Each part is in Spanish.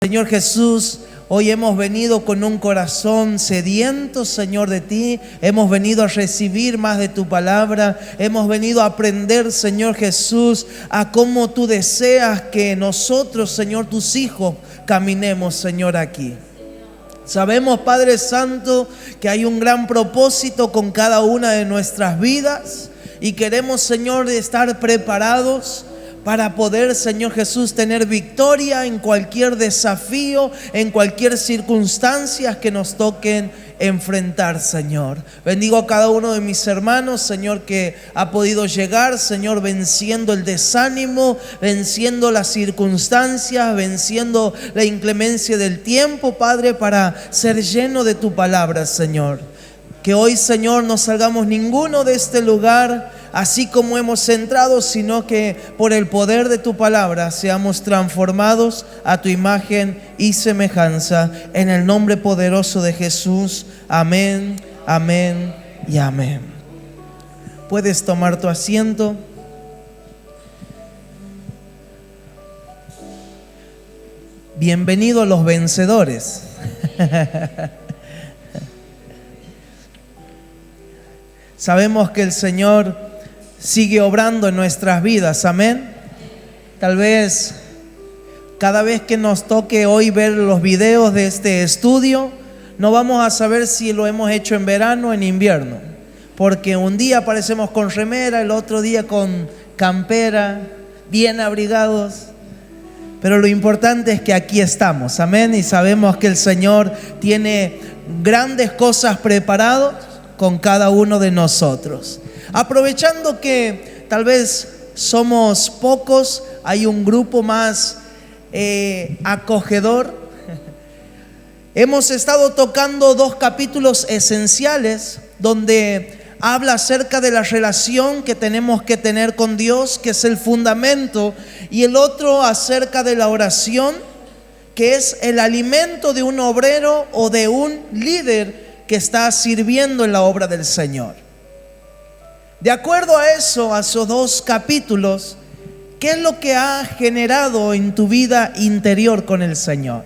Señor Jesús, hoy hemos venido con un corazón sediento, Señor, de ti. Hemos venido a recibir más de tu palabra. Hemos venido a aprender, Señor Jesús, a cómo tú deseas que nosotros, Señor, tus hijos, caminemos, Señor, aquí. Sabemos, Padre Santo, que hay un gran propósito con cada una de nuestras vidas y queremos, Señor, estar preparados para poder, Señor Jesús, tener victoria en cualquier desafío, en cualquier circunstancia que nos toquen enfrentar, Señor. Bendigo a cada uno de mis hermanos, Señor, que ha podido llegar, Señor, venciendo el desánimo, venciendo las circunstancias, venciendo la inclemencia del tiempo, Padre, para ser lleno de tu palabra, Señor. Que hoy, Señor, no salgamos ninguno de este lugar así como hemos entrado, sino que por el poder de tu palabra seamos transformados a tu imagen y semejanza. En el nombre poderoso de Jesús. Amén, amén y amén. Puedes tomar tu asiento. Bienvenidos los vencedores. Sabemos que el Señor sigue obrando en nuestras vidas, amén. Tal vez cada vez que nos toque hoy ver los videos de este estudio, no vamos a saber si lo hemos hecho en verano o en invierno, porque un día aparecemos con remera, el otro día con campera, bien abrigados. Pero lo importante es que aquí estamos, amén, y sabemos que el Señor tiene grandes cosas preparadas con cada uno de nosotros. Aprovechando que tal vez somos pocos, hay un grupo más acogedor. Hemos estado tocando 2 capítulos esenciales donde habla acerca de la relación que tenemos que tener con Dios, que es el fundamento, y el otro acerca de la oración, que es el alimento de un obrero o de un líder que está sirviendo en la obra del Señor. De acuerdo a eso, a esos 2 capítulos, ¿qué es lo que ha generado en tu vida interior con el Señor?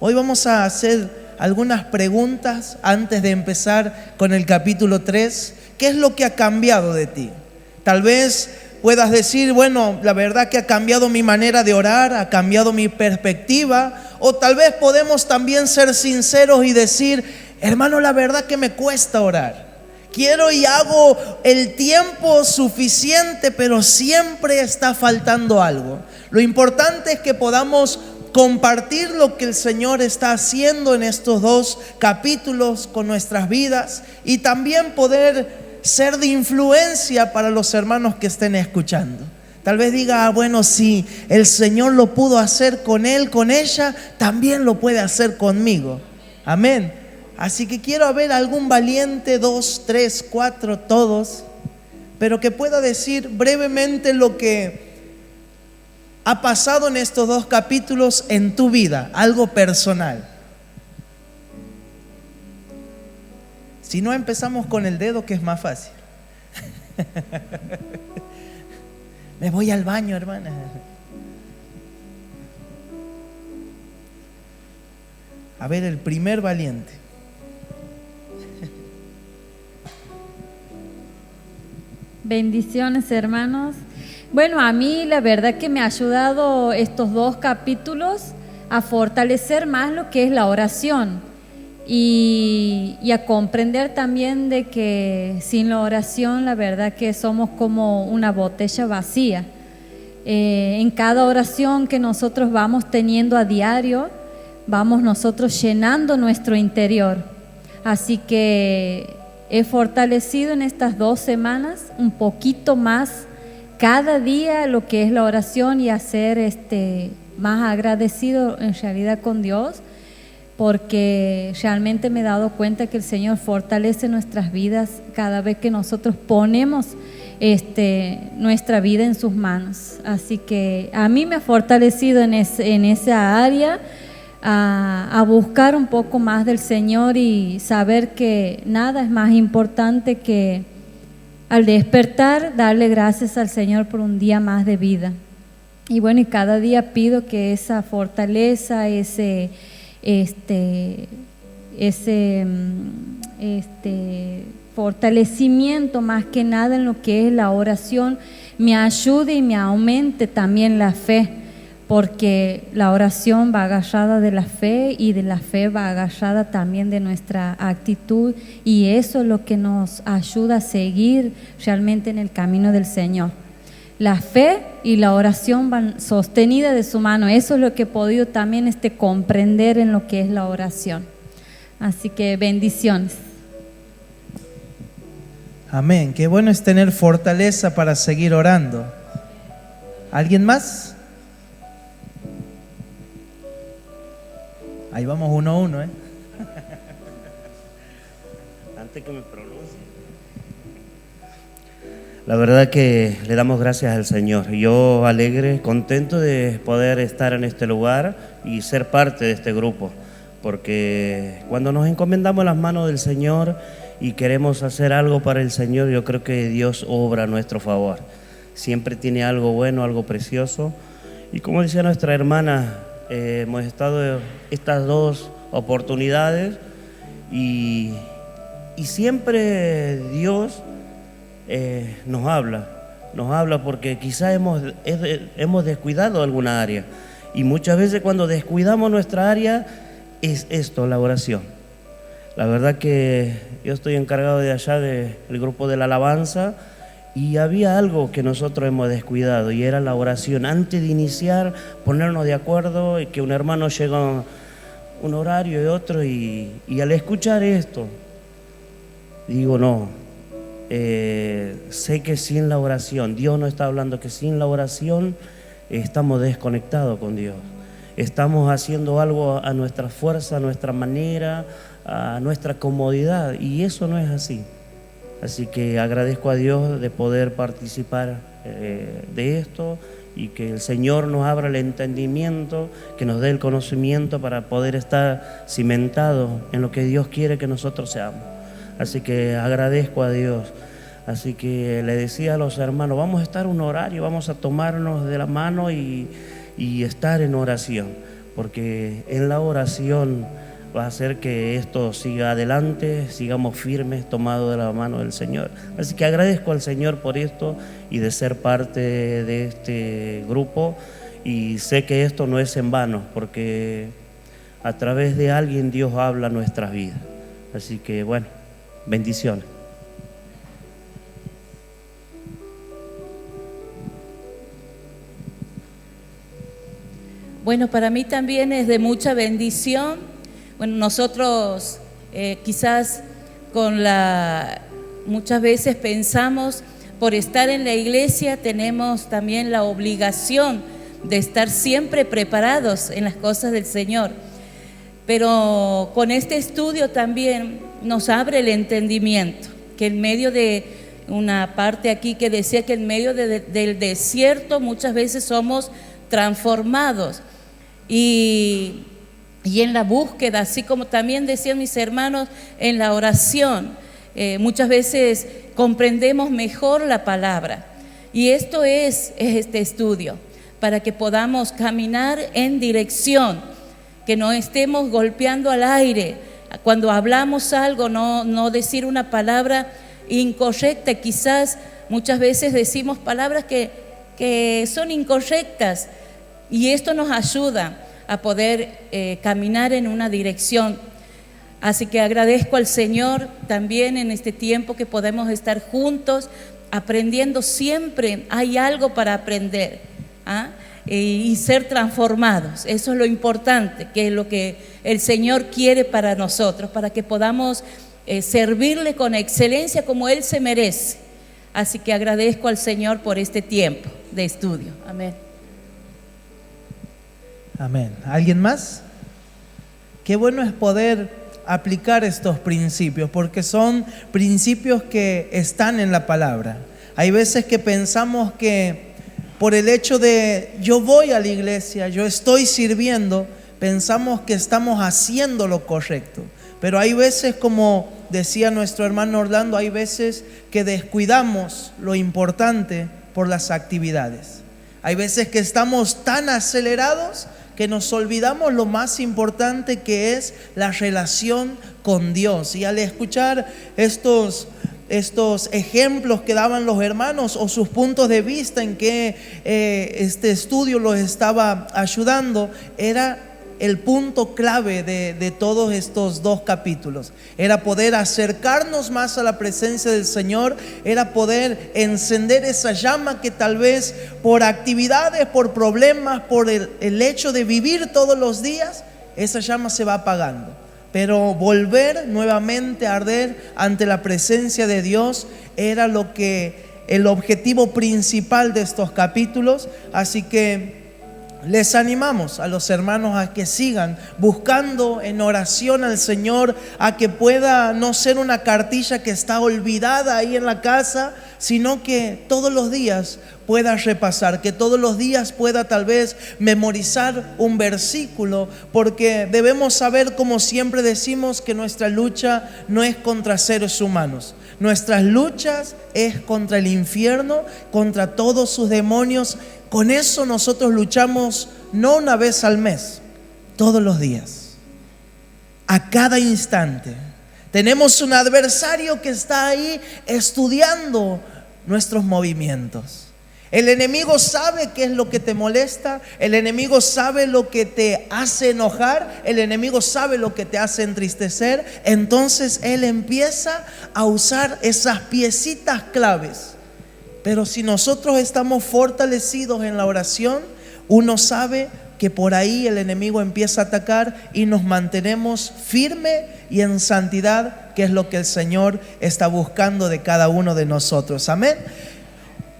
Hoy vamos a hacer algunas preguntas antes de empezar con el capítulo 3. ¿Qué es lo que ha cambiado de ti? Tal vez puedas decir, bueno, la verdad que ha cambiado mi manera de orar, ha cambiado mi perspectiva. O tal vez podemos también ser sinceros y decir, hermano, la verdad que me cuesta orar. Quiero y hago el tiempo suficiente, pero siempre está faltando algo. Lo importante es que podamos compartir lo que el Señor está haciendo en estos 2 capítulos con nuestras vidas y también poder ser de influencia para los hermanos que estén escuchando. Tal vez diga, bueno, si el Señor lo pudo hacer con él, con ella, también lo puede hacer conmigo. Amén. Así que quiero ver algún valiente, 2, 3, 4, todos, pero que pueda decir brevemente lo que ha pasado en estos 2 capítulos en tu vida, algo personal. Si no, empezamos con el dedo, que es más fácil. Me voy al baño, hermana. A ver, el primer valiente. Bendiciones, hermanos. Bueno, a mí la verdad que me ha ayudado estos 2 capítulos a fortalecer más lo que es la oración y a comprender también de que sin la oración la verdad que somos como una botella vacía. En cada oración que nosotros vamos teniendo a diario, vamos nosotros llenando nuestro interior. Así que he fortalecido en estas 2 semanas un poquito más cada día lo que es la oración y hacer más agradecido en realidad con Dios, porque realmente me he dado cuenta que el Señor fortalece nuestras vidas cada vez que nosotros ponemos nuestra vida en sus manos. Así que a mí me ha fortalecido en esa área, a buscar un poco más del Señor y saber que nada es más importante que al despertar darle gracias al Señor por un día más de vida. Y bueno, y cada día pido que esa fortaleza, fortalecimiento más que nada en lo que es la oración me ayude y me aumente también la fe, porque la oración va agarrada de la fe y de la fe va agarrada también de nuestra actitud, y eso es lo que nos ayuda a seguir realmente en el camino del Señor. La fe y la oración van sostenidas de su mano. Eso es lo que he podido también comprender en lo que es la oración. Así que bendiciones. Amén. Qué bueno es tener fortaleza para seguir orando. ¿Alguien más? Ahí vamos 1 a 1, ¿eh? Antes que me pronuncie. La verdad que le damos gracias al Señor. Yo alegre, contento de poder estar en este lugar y ser parte de este grupo, porque cuando nos encomendamos en las manos del Señor y queremos hacer algo para el Señor, yo creo que Dios obra a nuestro favor. Siempre tiene algo bueno, algo precioso. Y como decía nuestra hermana, hemos estado estas 2 oportunidades y siempre Dios nos habla porque quizás hemos descuidado alguna área, y muchas veces cuando descuidamos nuestra área es esto, la oración. La verdad que yo estoy encargado de allá del grupo de la alabanza, y había algo que nosotros hemos descuidado, y era la oración. Antes de iniciar, ponernos de acuerdo, y que un hermano llega un horario y otro, y al escuchar esto digo, no, sé que sin la oración, Dios nos está hablando que sin la oración estamos desconectados con Dios. Estamos haciendo algo a nuestra fuerza, a nuestra manera, a nuestra comodidad, y eso no es así. Así que agradezco a Dios de poder participar de esto, y que el Señor nos abra el entendimiento, que nos dé el conocimiento para poder estar cimentados en lo que Dios quiere que nosotros seamos. Así que agradezco a Dios. Así que le decía a los hermanos, vamos a estar un horario, vamos a tomarnos de la mano y estar en oración, porque en la oración va a hacer que esto siga adelante, sigamos firmes, tomados de la mano del Señor. Así que agradezco al Señor por esto y de ser parte de este grupo, y sé que esto no es en vano, porque a través de alguien Dios habla nuestras vidas. Así que bueno, bendiciones. Bueno, para mí también es de mucha bendición. Bueno, nosotros quizás muchas veces pensamos, por estar en la iglesia tenemos también la obligación de estar siempre preparados en las cosas del Señor. Pero con este estudio también nos abre el entendimiento, que en medio de una parte aquí que decía que en medio del desierto muchas veces somos transformados, y en la búsqueda, así como también decían mis hermanos, en la oración, muchas veces comprendemos mejor la palabra. Y esto es este estudio, para que podamos caminar en dirección, que no estemos golpeando al aire. Cuando hablamos algo, no decir una palabra incorrecta. Quizás muchas veces decimos palabras que son incorrectas, y esto nos ayuda a poder caminar en una dirección. Así que agradezco al Señor también en este tiempo que podemos estar juntos aprendiendo. Siempre hay algo para aprender, y ser transformados. Eso es lo importante, que es lo que el Señor quiere para nosotros, para que podamos servirle con excelencia como Él se merece. Así que agradezco al Señor por este tiempo de estudio. Amén. Amén. ¿Alguien más? Qué bueno es poder aplicar estos principios, porque son principios que están en la palabra. Hay veces que pensamos que por el hecho de yo voy a la iglesia, yo estoy sirviendo, pensamos que estamos haciendo lo correcto. Pero hay veces, como decía nuestro hermano Orlando, hay veces que descuidamos lo importante por las actividades. Hay veces que estamos tan acelerados que nos olvidamos lo más importante que es la relación con Dios. Y al escuchar estos ejemplos que daban los hermanos o sus puntos de vista en que este estudio los estaba ayudando, era el punto clave de todos estos 2 capítulos. Era poder acercarnos más a la presencia del Señor, era poder encender esa llama que tal vez por actividades, por problemas, por el hecho de vivir todos los días, esa llama se va apagando. Pero volver nuevamente a arder ante la presencia de Dios era el objetivo principal de estos capítulos. Así que les animamos a los hermanos a que sigan buscando en oración al Señor, a que pueda no ser una cartilla que está olvidada ahí en la casa, sino que todos los días pueda repasar, que todos los días pueda tal vez memorizar un versículo, porque debemos saber, como siempre decimos, que nuestra lucha no es contra seres humanos. Nuestras luchas es contra el infierno, contra todos sus demonios. Con eso nosotros luchamos no una vez al mes, todos los días, a cada instante. Tenemos un adversario que está ahí estudiando nuestros movimientos. El enemigo sabe qué es lo que te molesta, el enemigo sabe lo que te hace enojar, el enemigo sabe lo que te hace entristecer. Entonces él empieza a usar esas piecitas claves. Pero si nosotros estamos fortalecidos en la oración, uno sabe que por ahí el enemigo empieza a atacar y nos mantenemos firmes y en santidad, que es lo que el Señor está buscando de cada uno de nosotros. Amén.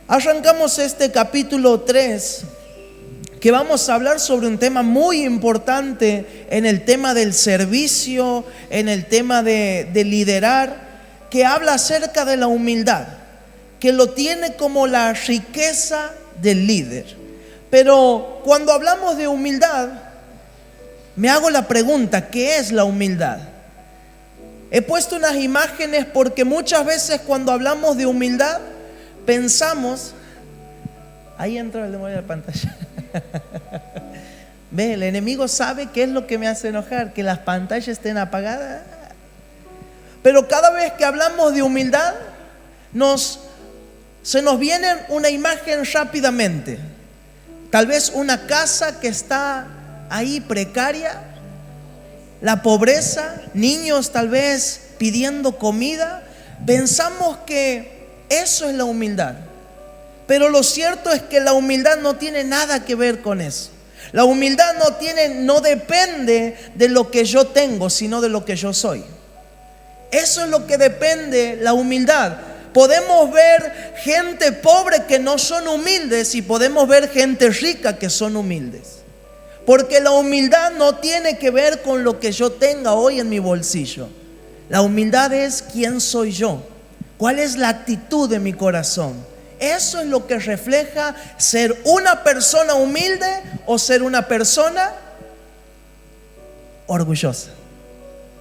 Arrancamos este capítulo 3, que vamos a hablar sobre un tema muy importante en el tema del servicio, en el tema de liderar, que habla acerca de la humildad, que lo tiene como la riqueza del líder. Pero cuando hablamos de humildad, me hago la pregunta, ¿qué es la humildad? He puesto unas imágenes porque muchas veces cuando hablamos de humildad, pensamos, ahí entra el demonio de la pantalla. Ve, el enemigo sabe qué es lo que me hace enojar, que las pantallas estén apagadas. Pero cada vez que hablamos de humildad, se nos viene una imagen rápidamente. Tal vez una casa que está ahí precaria, la pobreza, niños tal vez pidiendo comida. Pensamos que eso es la humildad. Pero lo cierto es que la humildad no tiene nada que ver con eso. La humildad no depende de lo que yo tengo, sino de lo que yo soy. Eso es lo que depende la humildad. Podemos ver gente pobre que no son humildes y podemos ver gente rica que son humildes. Porque la humildad no tiene que ver con lo que yo tenga hoy en mi bolsillo. La humildad es quién soy yo. ¿Cuál es la actitud de mi corazón? Eso es lo que refleja ser una persona humilde o ser una persona orgullosa.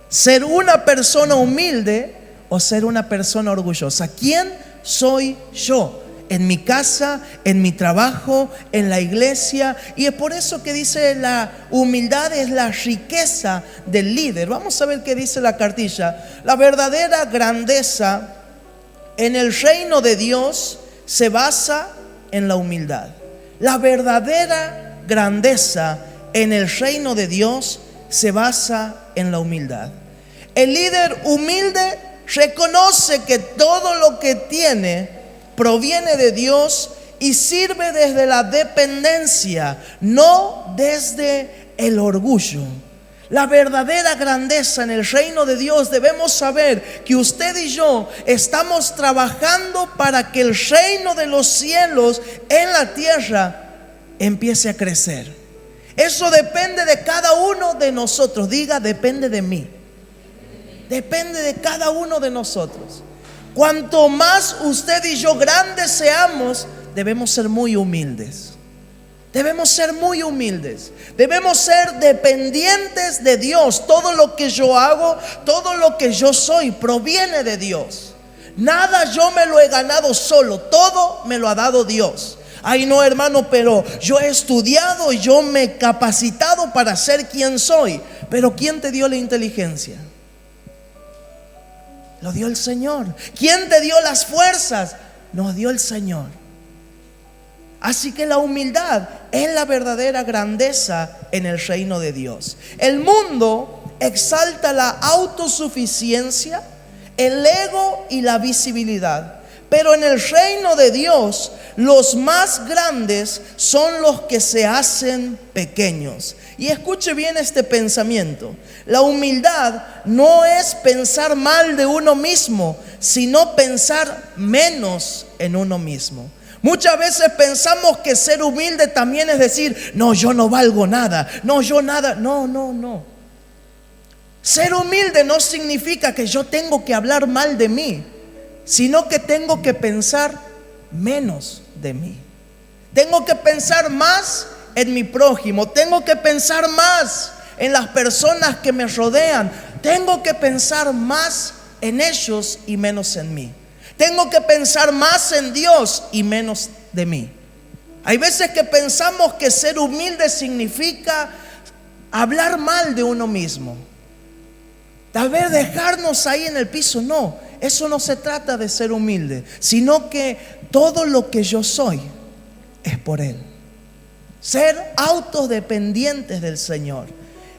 Ser una persona humilde o ser una persona orgullosa. ¿Quién soy yo? En mi casa, en mi trabajo, en la iglesia. Y es por eso que dice la humildad es la riqueza del líder. Vamos a ver qué dice la cartilla. La verdadera grandeza en el reino de Dios se basa en la humildad. La verdadera grandeza en el reino de Dios se basa en la humildad. El líder humilde reconoce que todo lo que tiene proviene de Dios y sirve desde la dependencia, no desde el orgullo. La verdadera grandeza en el reino de Dios, debemos saber que usted y yo estamos trabajando para que el reino de los cielos en la tierra empiece a crecer. Eso depende de cada uno de nosotros. Diga, depende de mí. Depende de cada uno de nosotros. Cuanto más usted y yo grandes seamos, debemos ser muy humildes. Debemos ser muy humildes. Debemos ser dependientes de Dios. Todo lo que yo hago, todo lo que yo soy, proviene de Dios. Nada yo me lo he ganado solo. Todo me lo ha dado Dios. Ay no, hermano, pero yo he estudiado y yo me he capacitado para ser quien soy. Pero ¿quién te dio la inteligencia? Lo dio el Señor. ¿Quién te dio las fuerzas? Nos dio el Señor. Así que la humildad es la verdadera grandeza en el reino de Dios. El mundo exalta la autosuficiencia, el ego y la visibilidad. Pero en el reino de Dios, los más grandes son los que se hacen pequeños. Y escuche bien este pensamiento. La humildad no es pensar mal de uno mismo, sino pensar menos en uno mismo. Muchas veces pensamos que ser humilde también es decir, no, yo no valgo nada, no, yo nada. No. Ser humilde no significa que yo tengo que hablar mal de mí, sino que tengo que pensar menos de mí. Tengo que pensar más en mi prójimo, tengo que pensar más en las personas que me rodean, tengo que pensar más en ellos y menos en mí. Tengo que pensar más en Dios y menos de mí. Hay veces que pensamos que ser humilde significa hablar mal de uno mismo, tal vez dejarnos ahí en el piso. No, eso no se trata de ser humilde, sino que todo lo que yo soy es por Él. Ser autodependientes del Señor.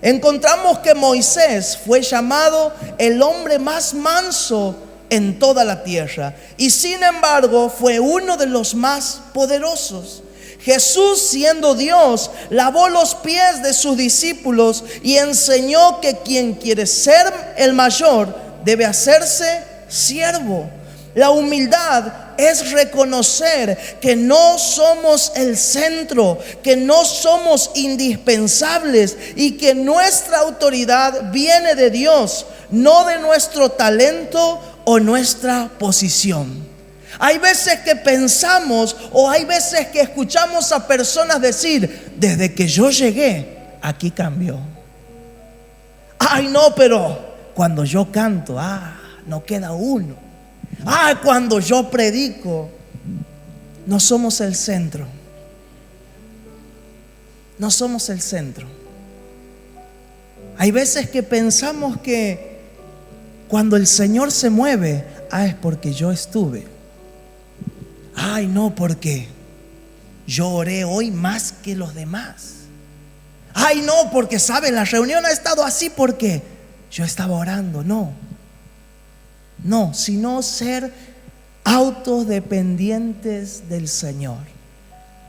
Encontramos que Moisés fue llamado el hombre más manso en toda la tierra, y sin embargo fue uno de los más poderosos. Jesús, siendo Dios, lavó los pies de sus discípulos y enseñó que quien quiere ser el mayor debe hacerse siervo. La humildad es reconocer que no somos el centro, que no somos indispensables y que nuestra autoridad viene de Dios, no de nuestro talento o nuestra posición. Hay veces que pensamos o hay veces que escuchamos a personas decir, desde que yo llegué, aquí cambió. Ay no, pero cuando yo canto, no queda uno. Cuando yo predico, no somos el centro. No somos el centro. Hay veces que pensamos que cuando el Señor se mueve, es porque yo estuve. Ay no, porque yo oré hoy más que los demás. Ay no, porque sabe, la reunión ha estado así porque yo estaba orando. No, sino ser autodependientes del Señor.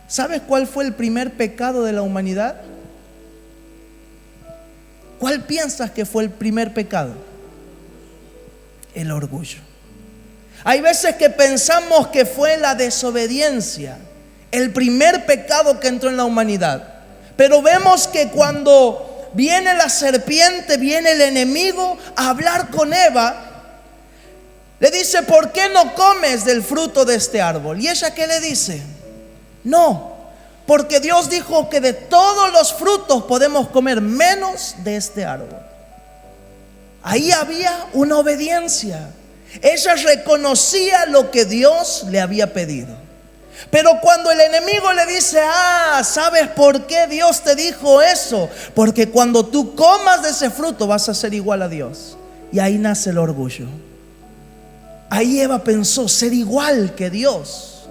¿Sabes cuál fue el primer pecado de la humanidad? ¿Cuál piensas que fue el primer pecado? El orgullo. Hay veces que pensamos que fue la desobediencia el primer pecado que entró en la humanidad. Pero vemos que cuando viene la serpiente, viene el enemigo a hablar con Eva, le dice, ¿por qué no comes del fruto de este árbol? ¿Y ella qué le dice? No, porque Dios dijo que de todos los frutos podemos comer menos de este árbol. Ahí había una obediencia. Ella reconocía lo que Dios le había pedido. Pero cuando el enemigo le dice, ¿sabes por qué Dios te dijo eso? Porque cuando tú comas de ese fruto vas a ser igual a Dios. Y ahí nace el orgullo. Ahí Eva pensó ser igual que Dios,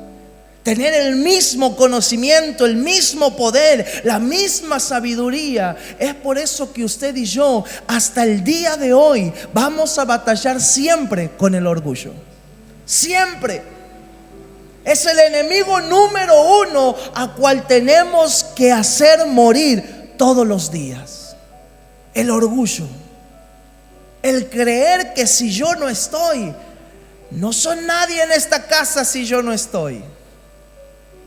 tener el mismo conocimiento, el mismo poder, la misma sabiduría. Es por eso que usted y yo hasta el día de hoy vamos a batallar siempre con el orgullo. Siempre. Es el enemigo número uno a cual tenemos que hacer morir todos los días. El orgullo. El creer que si yo no estoy, no soy nadie en esta casa si yo no estoy.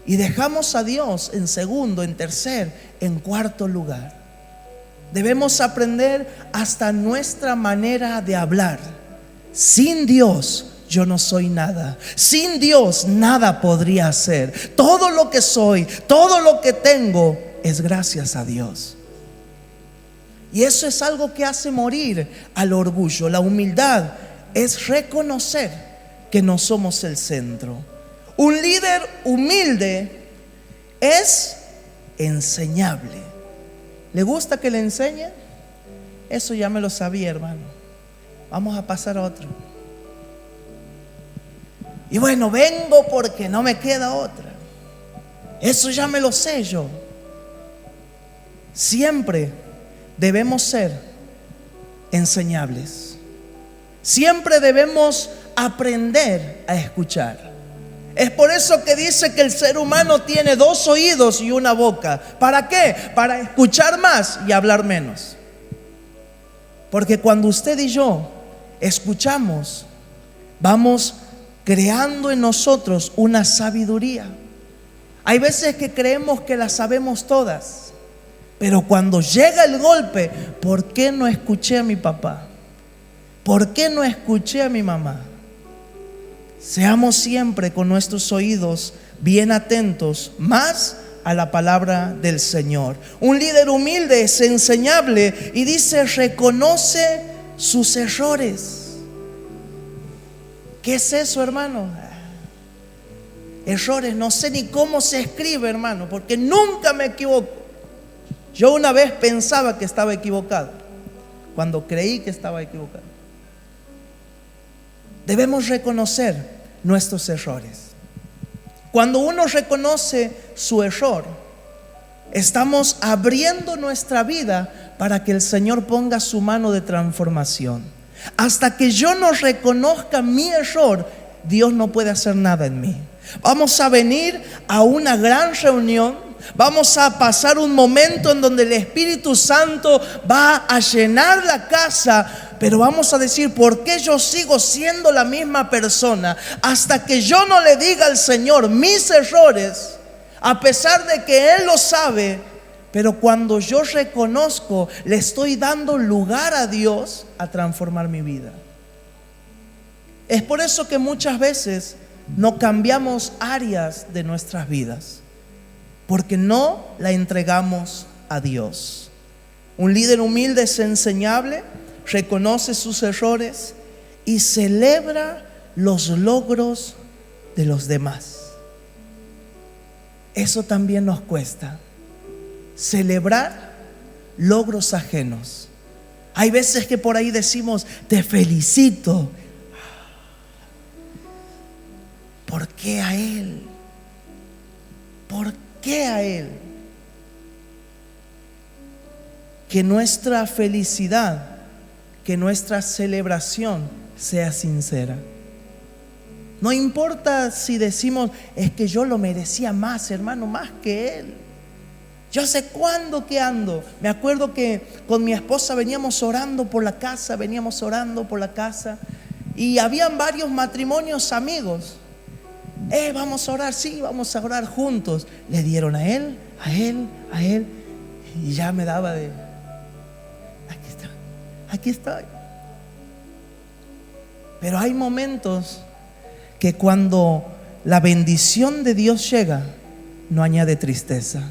Y dejamos a Dios en segundo, en tercer, en cuarto lugar. Debemos aprender hasta nuestra manera de hablar. Sin Dios yo no soy nada. Sin Dios nada podría hacer. Todo lo que soy, todo lo que tengo es gracias a Dios. Y eso es algo que hace morir al orgullo. La humildad es reconocer que no somos el centro. Un líder humilde es enseñable. ¿Le gusta que le enseñe? Eso ya me lo sabía, hermano. Vamos a pasar a otro. Y bueno, vengo porque no me queda otra. Eso ya me lo sé yo. Siempre debemos ser enseñables. Siempre debemos aprender a escuchar. Es por eso que dice que el ser humano tiene 2 oídos y una boca. ¿Para qué? Para escuchar más y hablar menos. Porque cuando usted y yo escuchamos, vamos creando en nosotros una sabiduría. Hay veces que creemos que las sabemos todas, pero cuando llega el golpe, ¿por qué no escuché a mi papá? ¿Por qué no escuché a mi mamá? Seamos siempre con nuestros oídos bien atentos, más a la palabra del Señor. Un líder humilde es enseñable y dice, reconoce sus errores. ¿Qué es eso, hermano? Errores, no sé ni cómo se escribe, hermano, porque nunca me equivoco. Yo una vez pensaba que estaba equivocado, cuando creí que estaba equivocado. Debemos reconocer nuestros errores. Cuando uno reconoce su error, estamos abriendo nuestra vida para que el Señor ponga su mano de transformación. Hasta que yo no reconozca mi error, Dios no puede hacer nada en mí. Vamos a venir a una gran reunión, vamos a pasar un momento en donde el Espíritu Santo va a llenar la casa, pero vamos a decir, ¿por qué yo sigo siendo la misma persona? Hasta que yo no le diga al Señor mis errores, a pesar de que Él lo sabe, pero cuando yo reconozco, le estoy dando lugar a Dios a transformar mi vida. Es por eso que muchas veces no cambiamos áreas de nuestras vidas, porque no la entregamos a Dios. Un líder humilde es enseñable, reconoce sus errores y celebra los logros de los demás. Eso también nos cuesta, celebrar logros ajenos. Hay veces que por ahí decimos, te felicito. ¿Por qué a él? ¿Por qué a él? Que nuestra felicidad, que nuestra celebración sea sincera. No importa si decimos, es que yo lo merecía más, hermano, más que él. Yo sé cuándo que ando. Me acuerdo que con mi esposa veníamos orando por la casa, y habían varios matrimonios amigos. Vamos a orar, sí, vamos a orar juntos. Le dieron a él, y ya me daba de, aquí estoy. Pero hay momentos que cuando la bendición de Dios llega, no añade tristeza.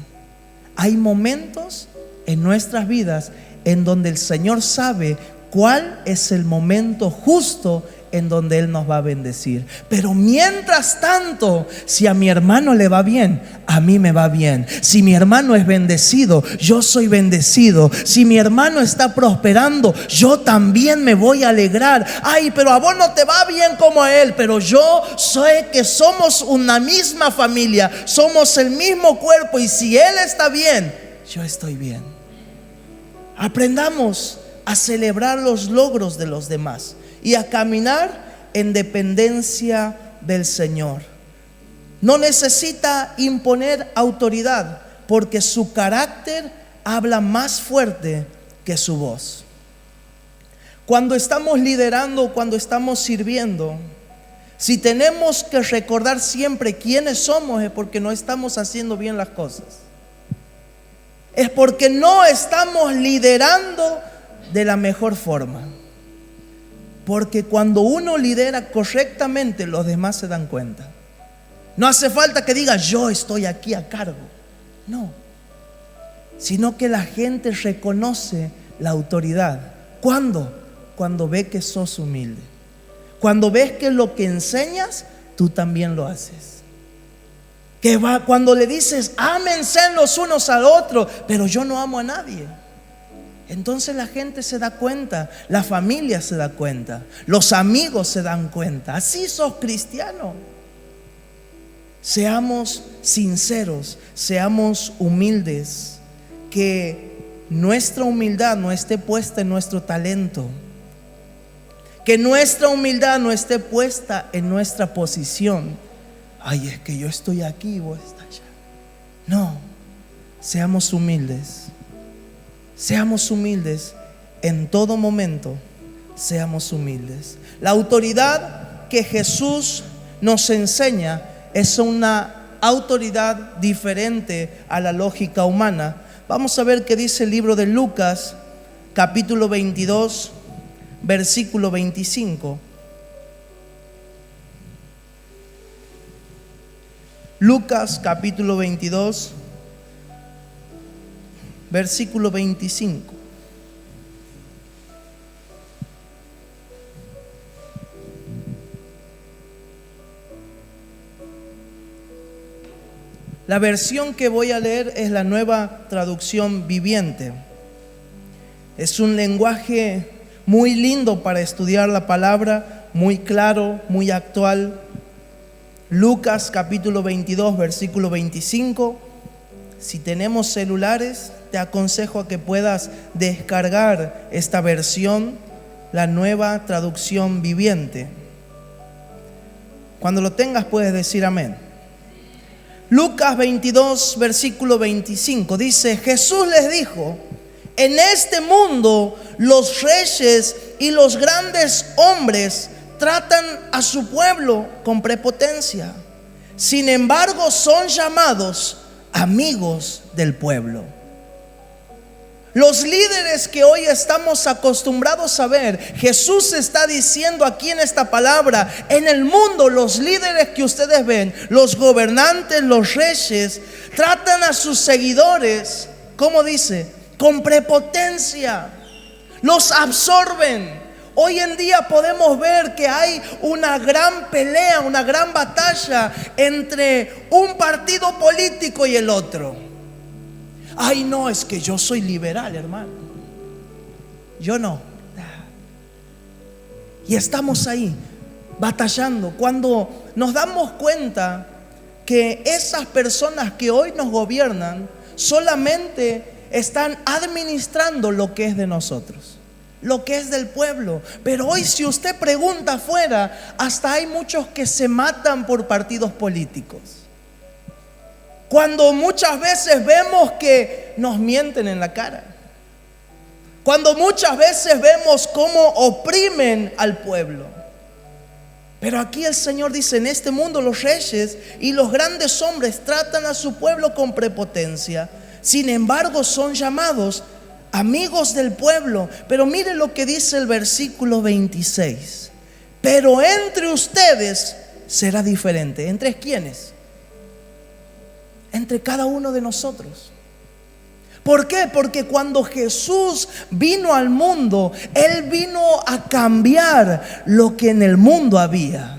Hay momentos en nuestras vidas en donde el Señor sabe cuál es el momento justo en donde Él nos va a bendecir. Pero mientras tanto, si a mi hermano le va bien, a mí me va bien. Si mi hermano es bendecido, yo soy bendecido. Si mi hermano está prosperando, yo también me voy a alegrar. Ay, pero a vos no te va bien como a él, pero yo sé que somos una misma familia, somos el mismo cuerpo, y si él está bien, yo estoy bien. Aprendamos a celebrar los logros de los demás y a caminar en dependencia del Señor. No necesita imponer autoridad, porque su carácter habla más fuerte que su voz. Cuando estamos liderando, cuando estamos sirviendo, si tenemos que recordar siempre quiénes somos, es porque no estamos haciendo bien las cosas. Es porque no estamos liderando de la mejor forma. Porque cuando uno lidera correctamente, los demás se dan cuenta. No hace falta que diga, yo estoy aquí a cargo. No. Sino que la gente reconoce la autoridad. ¿Cuándo? Cuando ve que sos humilde. Cuando ves que lo que enseñas, tú también lo haces. Cuando le dices, ámense los unos al otro, pero yo no amo a nadie. Entonces la gente se da cuenta, la familia se da cuenta, los amigos se dan cuenta. Así sos cristiano. Seamos sinceros, seamos humildes, que nuestra humildad no esté puesta en nuestro talento, que nuestra humildad no esté puesta en nuestra posición. Ay, es que yo estoy aquí y vos estás allá. No, seamos humildes. Seamos humildes en todo momento, seamos humildes. La autoridad que Jesús nos enseña es una autoridad diferente a la lógica humana. Vamos a ver qué dice el libro de Lucas, capítulo 22, versículo 25. Lucas, capítulo 22, versículo 25. La versión que voy a leer es la Nueva Traducción Viviente. Es un lenguaje muy lindo para estudiar la palabra, muy claro, muy actual. Lucas capítulo 22, versículo 25. Si tenemos celulares, te aconsejo a que puedas descargar esta versión, la Nueva Traducción Viviente. Cuando lo tengas puedes decir amén. Lucas 22, versículo 25 dice: Jesús les dijo: en este mundo los reyes y los grandes hombres tratan a su pueblo con prepotencia. Sin embargo, son llamados amigos del pueblo. Los líderes que hoy estamos acostumbrados a ver, Jesús está diciendo aquí en esta palabra, en el mundo los líderes que ustedes ven, los gobernantes, los reyes, tratan a sus seguidores, ¿cómo dice? Con prepotencia, los absorben. Hoy en día podemos ver que hay una gran pelea, una gran batalla entre un partido político y el otro. Ay, no, es que yo soy liberal, hermano. Yo no. Y estamos ahí batallando cuando nos damos cuenta que esas personas que hoy nos gobiernan solamente están administrando lo que es de nosotros, lo que es del pueblo. Pero hoy, si usted pregunta afuera, hasta hay muchos que se matan por partidos políticos. Cuando muchas veces vemos que nos mienten en la cara, cuando muchas veces vemos cómo oprimen al pueblo. Pero aquí el Señor dice: en este mundo los reyes y los grandes hombres tratan a su pueblo con prepotencia. Sin embargo, son llamados amigos del pueblo. Pero mire lo que dice el versículo 26. Pero entre ustedes será diferente. ¿Entre quiénes? Entre cada uno de nosotros. ¿Por qué? Porque cuando Jesús vino al mundo, Él vino a cambiar lo que en el mundo había.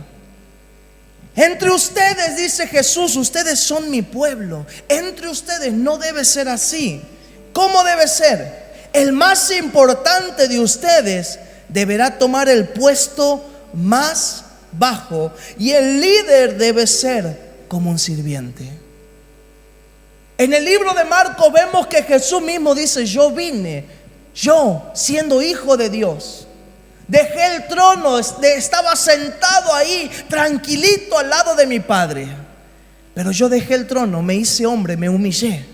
Entre ustedes, dice Jesús, ustedes son mi pueblo. Entre ustedes no debe ser así. ¿Cómo debe ser? El más importante de ustedes deberá tomar el puesto más bajo, y el líder debe ser como un sirviente. En el libro de Marcos vemos que Jesús mismo dice: yo vine, yo siendo hijo de Dios, dejé el trono, estaba sentado ahí tranquilito al lado de mi Padre, pero yo dejé el trono, me hice hombre, me humillé,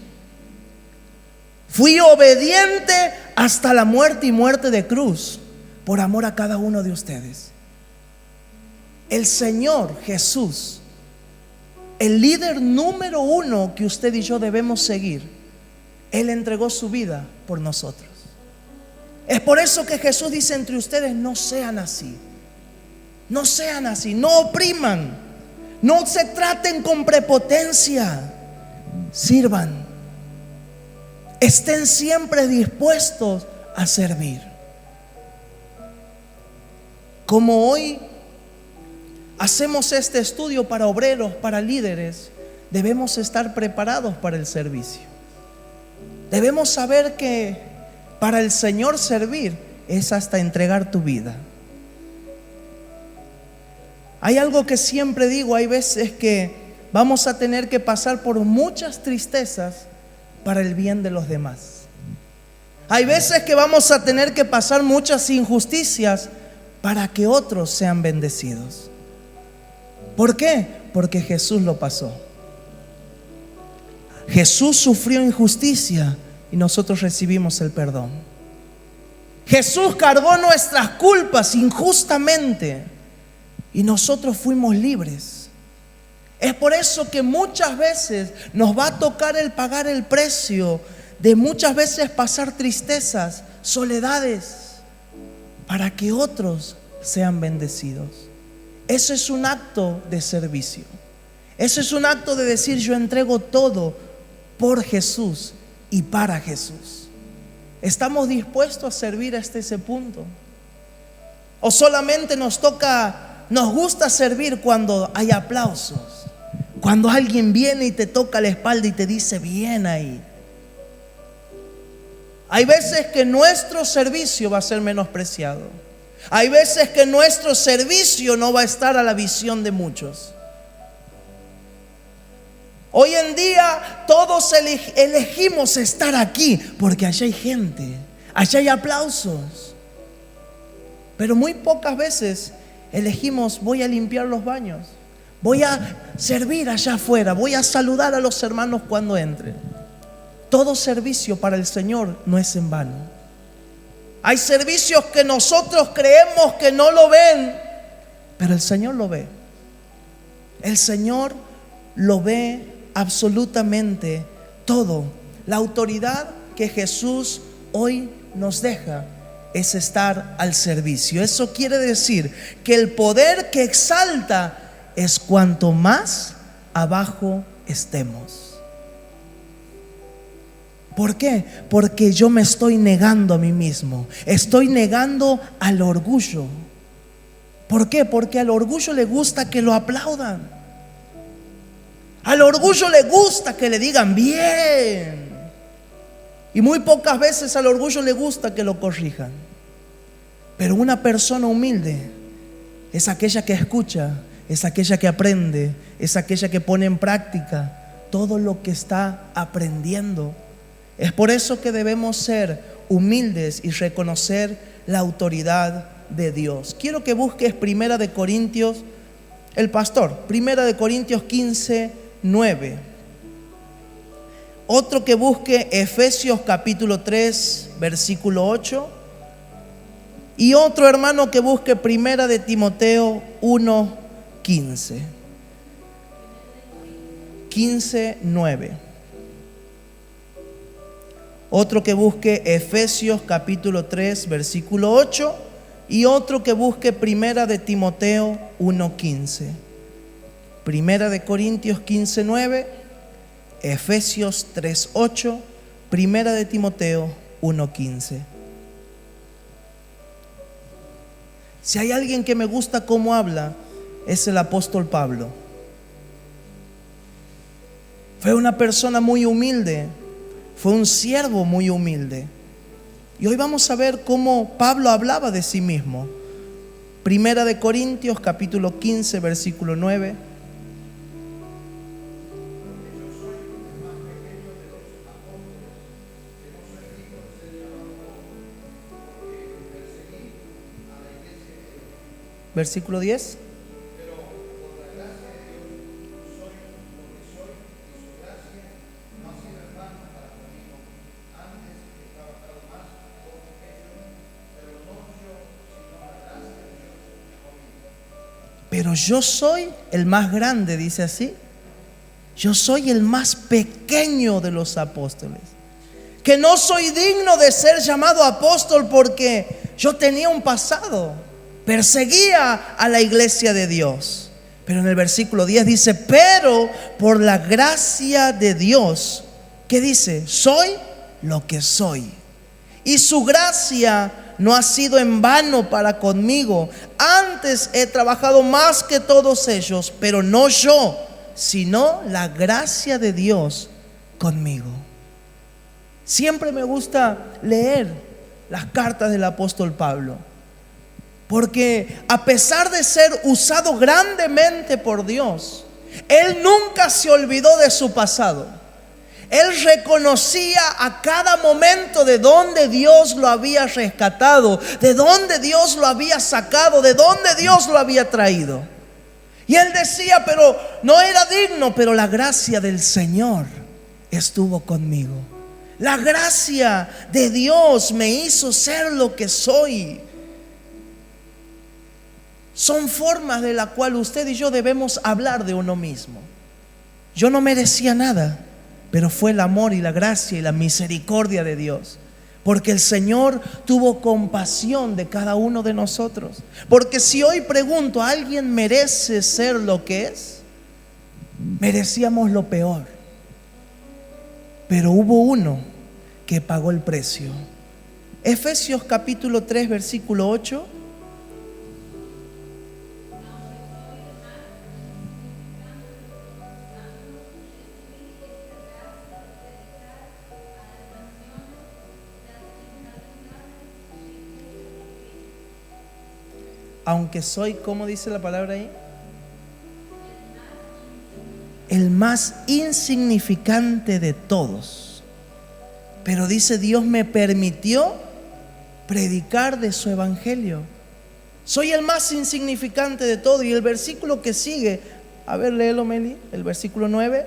fui obediente hasta la muerte y muerte de cruz, por amor a cada uno de ustedes. El Señor Jesús, el líder número uno que usted y yo debemos seguir, Él entregó su vida por nosotros. Es por eso que Jesús dice: entre ustedes no sean así. No sean así, no opriman, no se traten con prepotencia. Sirvan. Estén siempre dispuestos a servir. Como hoy hacemos este estudio para obreros, para líderes, debemos estar preparados para el servicio. Debemos saber que para el Señor servir es hasta entregar tu vida. Hay algo que siempre digo, hay veces que vamos a tener que pasar por muchas tristezas para el bien de los demás. Hay veces que vamos a tener que pasar muchas injusticias para que otros sean bendecidos. ¿Por qué? Porque Jesús lo pasó. Jesús sufrió injusticia y nosotros recibimos el perdón. Jesús cargó nuestras culpas injustamente y nosotros fuimos libres. Es por eso que muchas veces nos va a tocar el pagar el precio de muchas veces pasar tristezas, soledades, para que otros sean bendecidos. Eso es un acto de servicio. Eso es un acto de decir: yo entrego todo por Jesús y para Jesús. ¿Estamos dispuestos a servir hasta ese punto? ¿O solamente nos gusta servir cuando hay aplausos? Cuando alguien viene y te toca la espalda y te dice: bien ahí. Hay veces que nuestro servicio va a ser menospreciado. Hay veces que nuestro servicio no va a estar a la visión de muchos. Hoy en día todos elegimos estar aquí porque allá hay gente, allá hay aplausos. Pero muy pocas veces elegimos: voy a limpiar los baños, voy a servir allá afuera, voy a saludar a los hermanos cuando entren. Todo servicio para el Señor no es en vano. Hay servicios que nosotros creemos que no lo ven, pero el Señor lo ve. El Señor lo ve absolutamente todo. La autoridad que Jesús hoy nos deja es estar al servicio. Eso quiere decir que el poder que exalta es cuanto más abajo estemos. ¿Por qué? Porque yo me estoy negando a mí mismo. Estoy negando al orgullo. ¿Por qué? Porque al orgullo le gusta que lo aplaudan. Al orgullo le gusta que le digan bien. Y muy pocas veces al orgullo le gusta que lo corrijan. Pero una persona humilde es aquella que escucha, es aquella que aprende, es aquella que pone en práctica todo lo que está aprendiendo. Es por eso que debemos ser humildes y reconocer la autoridad de Dios. Quiero que busques Primera de Corintios, el pastor, Primera de Corintios 15:9. Otro que busque Efesios capítulo 3, versículo 8. Y otro hermano que busque Primera de Timoteo 1:15. 15:9. Otro que busque Efesios capítulo 3, versículo 8. Y otro que busque Primera de Timoteo 1:15. Primera de Corintios 15:9, Efesios 3:8, Primera de Timoteo 1:15. Si hay alguien que me gusta cómo habla, es el apóstol Pablo. Fue una persona muy humilde, fue un siervo muy humilde. Y hoy vamos a ver cómo Pablo hablaba de sí mismo. Primera de Corintios capítulo 15, versículo 9. Versículo 10. Pero yo soy el más grande, dice así. Yo soy el más pequeño de los apóstoles. Que no soy digno de ser llamado apóstol porque yo tenía un pasado. Perseguía a la iglesia de Dios. Pero en el versículo 10 dice: pero por la gracia de Dios, ¿qué dice? Soy lo que soy. Y su gracia no ha sido en vano para conmigo. Antes he trabajado más que todos ellos, pero no yo, sino la gracia de Dios conmigo. Siempre me gusta leer las cartas del apóstol Pablo, porque a pesar de ser usado grandemente por Dios, él nunca se olvidó de su pasado. Él reconocía a cada momento de dónde Dios lo había rescatado, de dónde Dios lo había sacado, de dónde Dios lo había traído. Y él decía, pero no era digno, pero la gracia del Señor estuvo conmigo. La gracia de Dios me hizo ser lo que soy. Son formas de la cual usted y yo debemos hablar de uno mismo. Yo no merecía nada, pero fue el amor y la gracia y la misericordia de Dios. Porque el Señor tuvo compasión de cada uno de nosotros. Porque si hoy pregunto, ¿alguien merece ser lo que es? Merecíamos lo peor. Pero hubo uno que pagó el precio. Efesios capítulo 3, versículo 8. Aunque soy, ¿cómo dice la palabra ahí? El más insignificante de todos. Pero dice, Dios me permitió predicar de su evangelio. Soy el más insignificante de todo. Y el versículo que sigue, a ver, léelo, Meli, el versículo 9.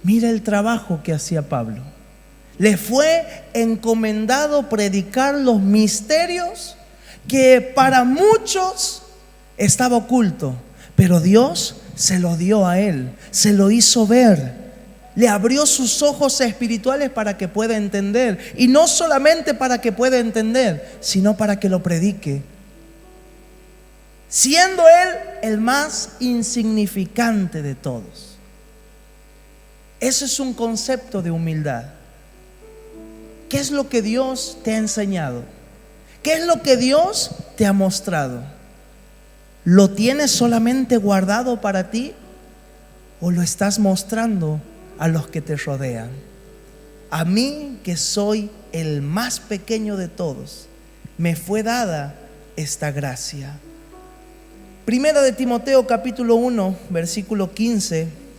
Mira el trabajo que hacía Pablo. Le fue encomendado predicar los misterios que para muchos estaba oculto, pero Dios se lo dio a él, se lo hizo ver. Le abrió sus ojos espirituales para que pueda entender. Y no solamente para que pueda entender, sino para que lo predique. Siendo él el más insignificante de todos. Eso es un concepto de humildad. ¿Qué es lo que Dios te ha enseñado? ¿Qué es lo que Dios te ha mostrado? ¿Lo tienes solamente guardado para ti o lo estás mostrando a los que te rodean? A mí, que soy el más pequeño de todos, me fue dada esta gracia. Primera de Timoteo capítulo 1, versículo 15.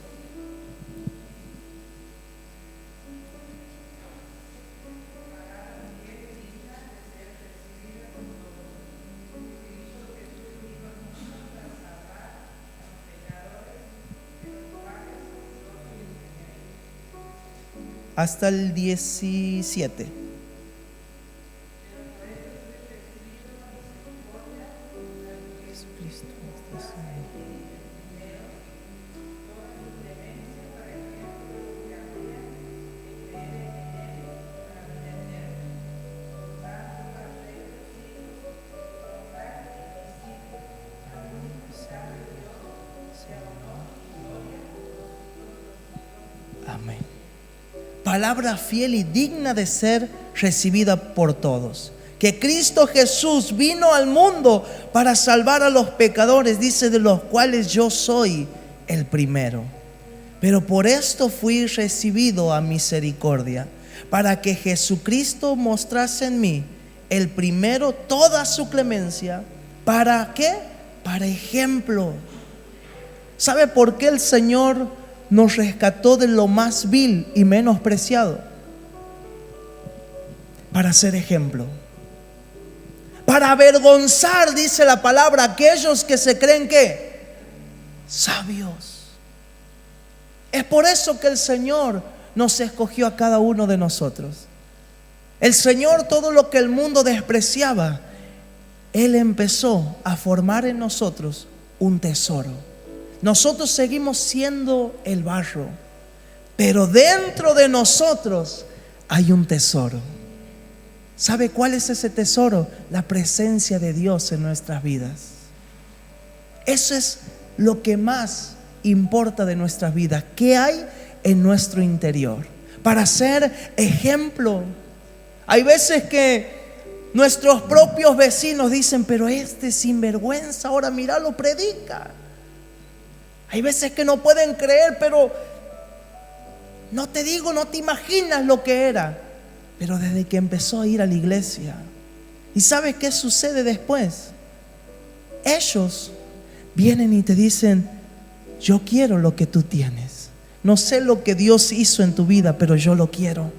Hasta el 17. Amén. Palabra fiel y digna de ser recibida por todos. Que Cristo Jesús vino al mundo para salvar a los pecadores, dice, de los cuales yo soy el primero. Pero por esto fui recibido a misericordia, para que Jesucristo mostrase en mí, el primero, toda su clemencia. ¿Para qué? Para ejemplo. ¿Sabe por qué el Señor nos rescató de lo más vil y menospreciado? Para ser ejemplo, para avergonzar, dice la palabra, a aquellos que se creen que sabios. Es por eso que el Señor nos escogió a cada uno de nosotros. El Señor, todo lo que el mundo despreciaba, Él empezó a formar en nosotros un tesoro. Nosotros seguimos siendo el barro, pero dentro de nosotros hay un tesoro. ¿Sabe cuál es ese tesoro? La presencia de Dios en nuestras vidas. Eso es lo que más importa de nuestras vidas. ¿Qué hay en nuestro interior? Para ser ejemplo. Hay veces que nuestros propios vecinos dicen, pero este sinvergüenza, ahora míralo, predica. Hay veces que no pueden creer, pero no te digo, no te imaginas lo que era. Pero desde que empezó a ir a la iglesia. ¿Y sabes qué sucede después? Ellos vienen y te dicen, yo quiero lo que tú tienes. No sé lo que Dios hizo en tu vida, pero yo lo quiero.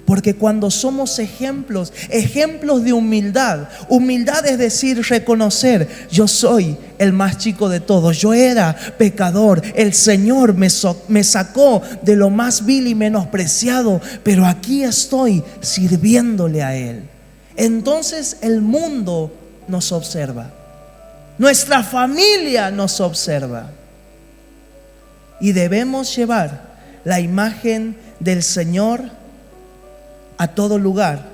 Porque cuando somos ejemplos de humildad, humildad es decir, reconocer, yo soy el más chico de todos, yo era pecador, el Señor me sacó de lo más vil y menospreciado, pero aquí estoy sirviéndole a Él. Entonces el mundo nos observa, nuestra familia nos observa, y debemos llevar la imagen del Señor a todo lugar,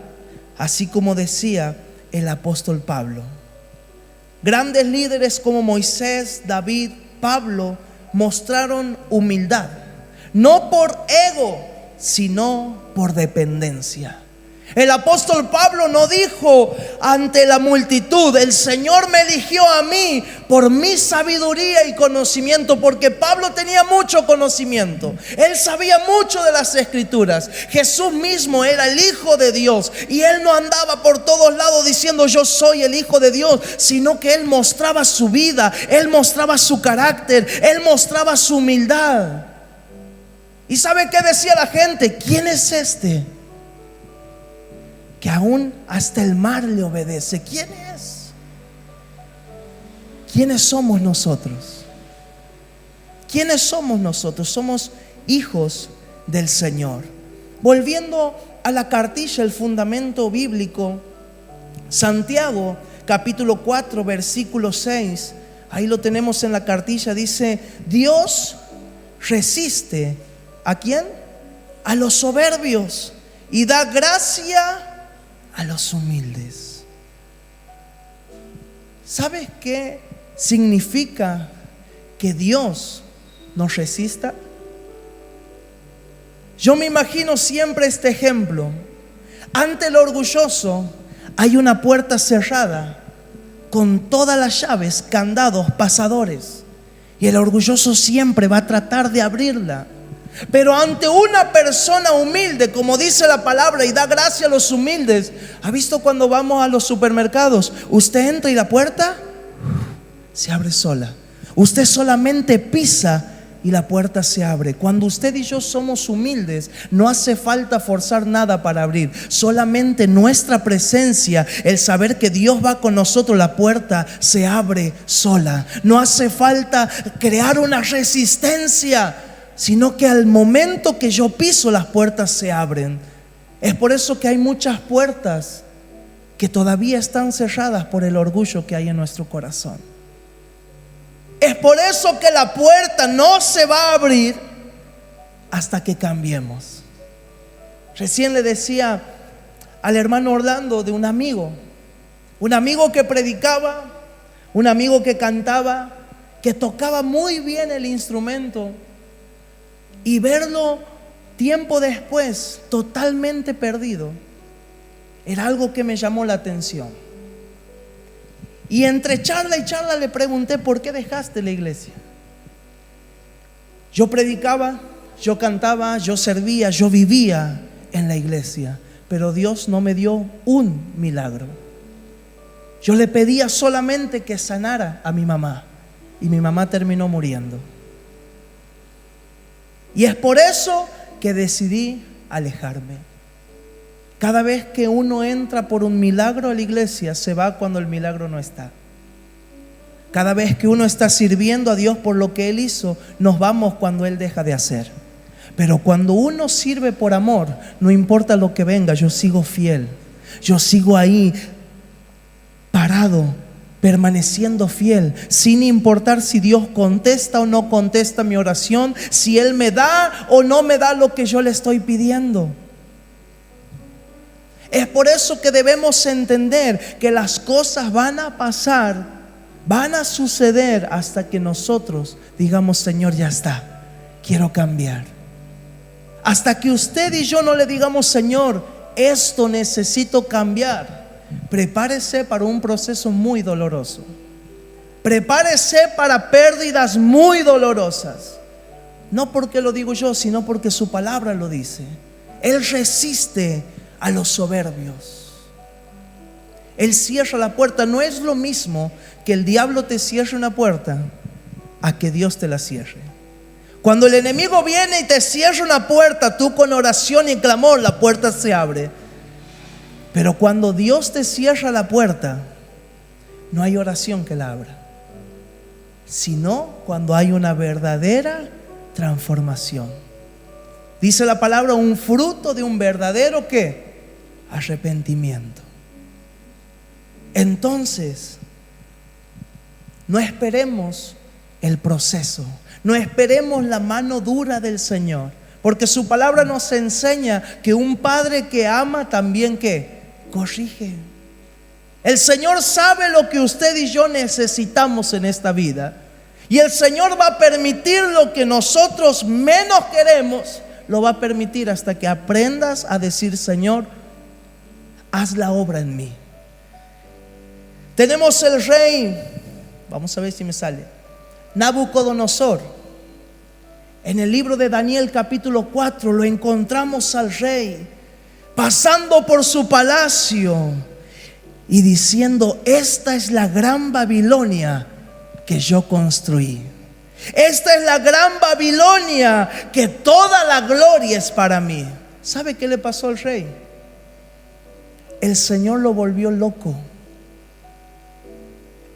así como decía el apóstol Pablo. Grandes líderes como Moisés, David, Pablo mostraron humildad, no por ego, sino por dependencia. El apóstol Pablo no dijo ante la multitud, el Señor me eligió a mí por mi sabiduría y conocimiento, porque Pablo tenía mucho conocimiento. Él sabía mucho de las Escrituras. Jesús mismo era el Hijo de Dios y Él no andaba por todos lados diciendo yo soy el Hijo de Dios, sino que Él mostraba su vida, Él mostraba su carácter, Él mostraba su humildad. ¿Y sabe qué decía la gente? ¿Quién es este que aún hasta el mar le obedece? ¿Quién es? ¿Quiénes somos nosotros? ¿Quiénes somos nosotros? Somos hijos del Señor. Volviendo a la cartilla, el fundamento bíblico, Santiago capítulo 4 versículo 6, ahí lo tenemos en la cartilla, dice, Dios resiste, ¿a quién? A los soberbios y da gracia a los humildes. ¿Sabes qué significa que Dios nos resista? Yo me imagino siempre este ejemplo. Ante el orgulloso hay una puerta cerrada con todas las llaves, candados, pasadores, y el orgulloso siempre va a tratar de abrirla. Pero ante una persona humilde, como dice la palabra, y da gracia a los humildes. ¿Ha visto cuando vamos a los supermercados? Usted entra y la puerta se abre sola. Usted solamente pisa y la puerta se abre. Cuando usted y yo somos humildes, no hace falta forzar nada para abrir. Solamente nuestra presencia, el saber que Dios va con nosotros, la puerta se abre sola. No hace falta crear una resistencia, sino que al momento que yo piso, las puertas se abren. Es por eso que hay muchas puertas que todavía están cerradas por el orgullo que hay en nuestro corazón. Es por eso que la puerta no se va a abrir hasta que cambiemos. Recién le decía al hermano Orlando de un amigo que predicaba, un amigo que cantaba, que tocaba muy bien el instrumento, y verlo tiempo después totalmente perdido era algo que me llamó la atención. Y entre charla y charla le pregunté, ¿por qué dejaste la iglesia? Yo predicaba, yo cantaba, yo servía, yo vivía en la iglesia, pero Dios no me dio un milagro. Yo le pedía solamente que sanara a mi mamá, y mi mamá terminó muriendo. Y es por eso que decidí alejarme. Cada vez que uno entra por un milagro a la iglesia, se va cuando el milagro no está. Cada vez que uno está sirviendo a Dios por lo que Él hizo, nos vamos cuando Él deja de hacer. Pero cuando uno sirve por amor, no importa lo que venga, yo sigo fiel. Yo sigo ahí, parado, permaneciendo fiel, sin importar si Dios contesta o no contesta mi oración, si Él me da o no me da lo que yo le estoy pidiendo. Es por eso que debemos entender que las cosas van a pasar van a suceder hasta que nosotros digamos, Señor, ya está, quiero cambiar. Hasta que usted y yo no le digamos, Señor, esto necesito cambiar. Prepárese para un proceso muy doloroso. Prepárese para pérdidas muy dolorosas. No porque lo digo yo, sino porque su palabra lo dice. Él resiste a los soberbios. Él cierra la puerta. No es lo mismo que el diablo te cierre una puerta a que Dios te la cierre. Cuando el enemigo viene y te cierra una puerta, tú con oración y clamor, la puerta se abre. Pero cuando Dios te cierra la puerta, no hay oración que la abra, sino cuando hay una verdadera transformación. Dice la palabra, un fruto de un verdadero ¿qué? Arrepentimiento. Entonces, no esperemos el proceso, no esperemos la mano dura del Señor, porque su palabra nos enseña que un padre que ama también ¿qué? Corrige. El Señor sabe lo que usted y yo necesitamos en esta vida, y el Señor va a permitir lo que nosotros menos queremos, lo va a permitir hasta que aprendas a decir, Señor, haz la obra en mí. Tenemos el rey, vamos a ver si me sale, Nabucodonosor. En el libro de Daniel capítulo 4 lo encontramos al rey pasando por su palacio y diciendo, esta es la gran Babilonia que yo construí. Esta es la gran Babilonia que toda la gloria es para mí. ¿Sabe qué le pasó al rey? El Señor lo volvió loco.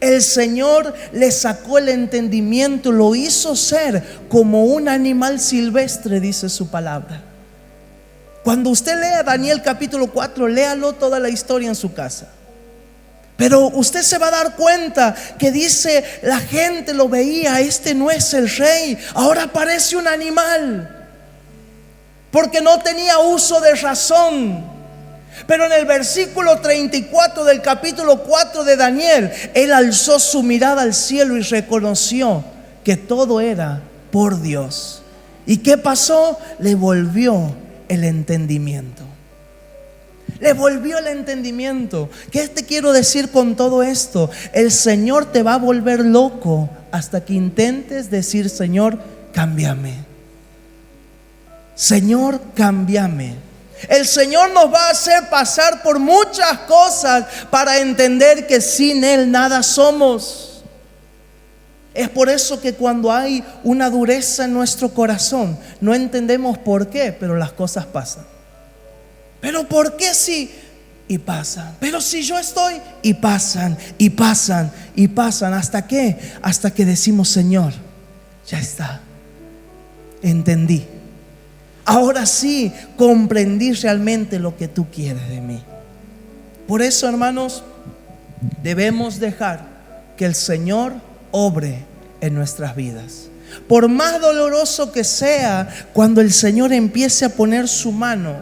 El Señor le sacó el entendimiento, lo hizo ser como un animal silvestre, dice su palabra. Cuando usted lea Daniel capítulo 4, léalo toda la historia en su casa. Pero usted se va a dar cuenta que dice, la gente lo veía, este no es el rey, ahora parece un animal, porque no tenía uso de razón. Pero en el versículo 34 del capítulo 4 de Daniel, él alzó su mirada al cielo y reconoció que todo era por Dios. ¿Y qué pasó? Le volvió el entendimiento. Le volvió el entendimiento. ¿Qué te quiero decir con todo esto? El Señor te va a volver loco hasta que intentes decir, Señor, cámbiame. Señor, cámbiame. El Señor nos va a hacer pasar por muchas cosas para entender que sin Él nada somos. Es por eso que cuando hay una dureza en nuestro corazón, no entendemos por qué, pero las cosas pasan. Pero ¿por qué sí? Y pasan. Pero si yo estoy, y pasan, y pasan, y pasan. ¿Hasta qué? Hasta que decimos, Señor, ya está, entendí. Ahora sí comprendí realmente lo que tú quieres de mí. Por eso, hermanos, debemos dejar que el Señor obre en nuestras vidas. Por más doloroso que sea, cuando el Señor empiece a poner su mano,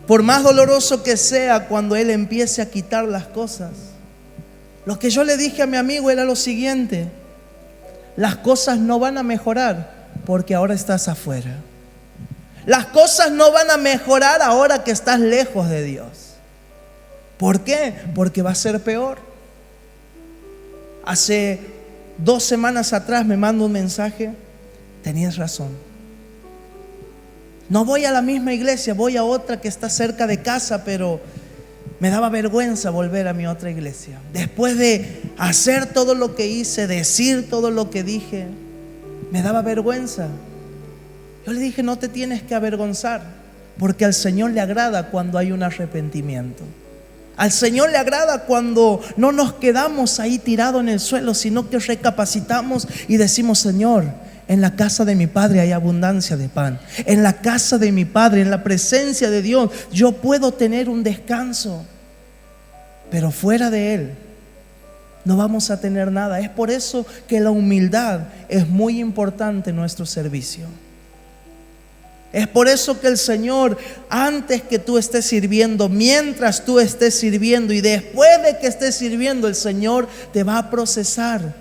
por más doloroso que sea cuando Él empiece a quitar las cosas. Lo que yo le dije a mi amigo era lo siguiente: las cosas no van a mejorar porque ahora estás afuera. Las cosas no van a mejorar ahora que estás lejos de Dios. ¿Por qué? Porque va a ser peor. Hace 2 semanas atrás me manda un mensaje: tenías razón. No voy a la misma iglesia, voy a otra que está cerca de casa, pero me daba vergüenza volver a mi otra iglesia. Después de hacer todo lo que hice, decir todo lo que dije, me daba vergüenza. Yo le dije: no te tienes que avergonzar, porque al Señor le agrada cuando hay un arrepentimiento. Al Señor le agrada cuando no nos quedamos ahí tirados en el suelo, sino que recapacitamos y decimos: Señor, en la casa de mi Padre hay abundancia de pan. En la casa de mi Padre, en la presencia de Dios, yo puedo tener un descanso. Pero fuera de Él no vamos a tener nada. Es por eso que la humildad es muy importante en nuestro servicio. Es por eso que el Señor, antes que tú estés sirviendo, mientras tú estés sirviendo y después de que estés sirviendo, el Señor te va a procesar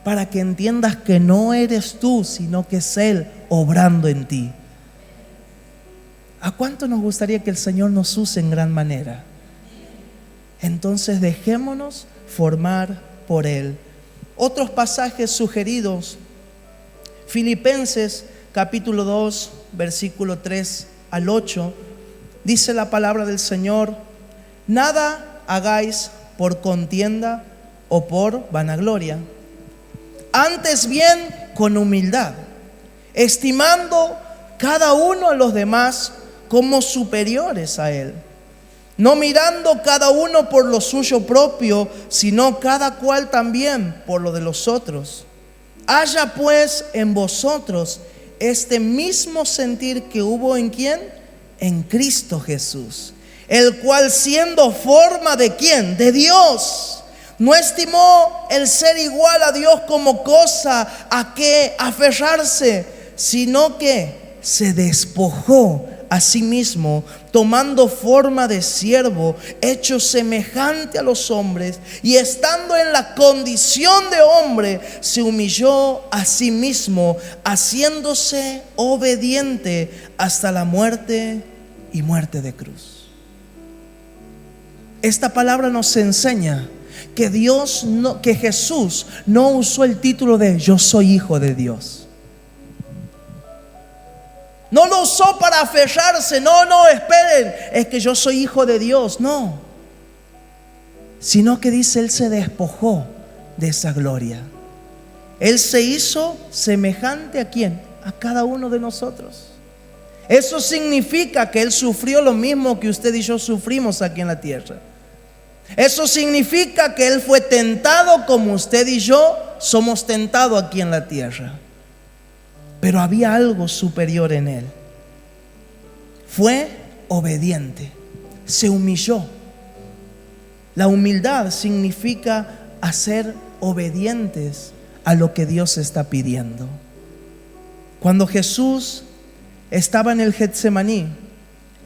para que entiendas que no eres tú, sino que es Él obrando en ti. ¿A cuánto nos gustaría que el Señor nos use en gran manera? Entonces dejémonos formar por Él. Otros pasajes sugeridos: Filipenses capítulo 2, versículo 3 al 8, dice la palabra del Señor: nada hagáis por contienda o por vanagloria, antes bien con humildad, estimando cada uno a los demás como superiores a él, no mirando cada uno por lo suyo propio, sino cada cual también por lo de los otros. Haya pues en vosotros este mismo sentir que hubo ¿en quién? En Cristo Jesús, el cual, siendo forma de ¿quién? De Dios, no estimó el ser igual a Dios como cosa a que aferrarse, sino que se despojó a sí mismo, tomando forma de siervo, hecho semejante a los hombres, y estando en la condición de hombre, se humilló a sí mismo, haciéndose obediente hasta la muerte y muerte de cruz. Esta palabra nos enseña que que Jesús no usó el título de yo soy hijo de Dios. No lo usó para aferrarse, no, esperen, es que yo soy hijo de Dios, no. Sino que dice, Él se despojó de esa gloria. Él se hizo semejante ¿a quién? A cada uno de nosotros. Eso significa que Él sufrió lo mismo que usted y yo sufrimos aquí en la tierra. Eso significa que Él fue tentado como usted y yo somos tentados aquí en la tierra. Pero había algo superior en Él. Fue obediente, se humilló. La humildad significa hacer obedientes a lo que Dios está pidiendo. Cuando Jesús estaba en el Getsemaní,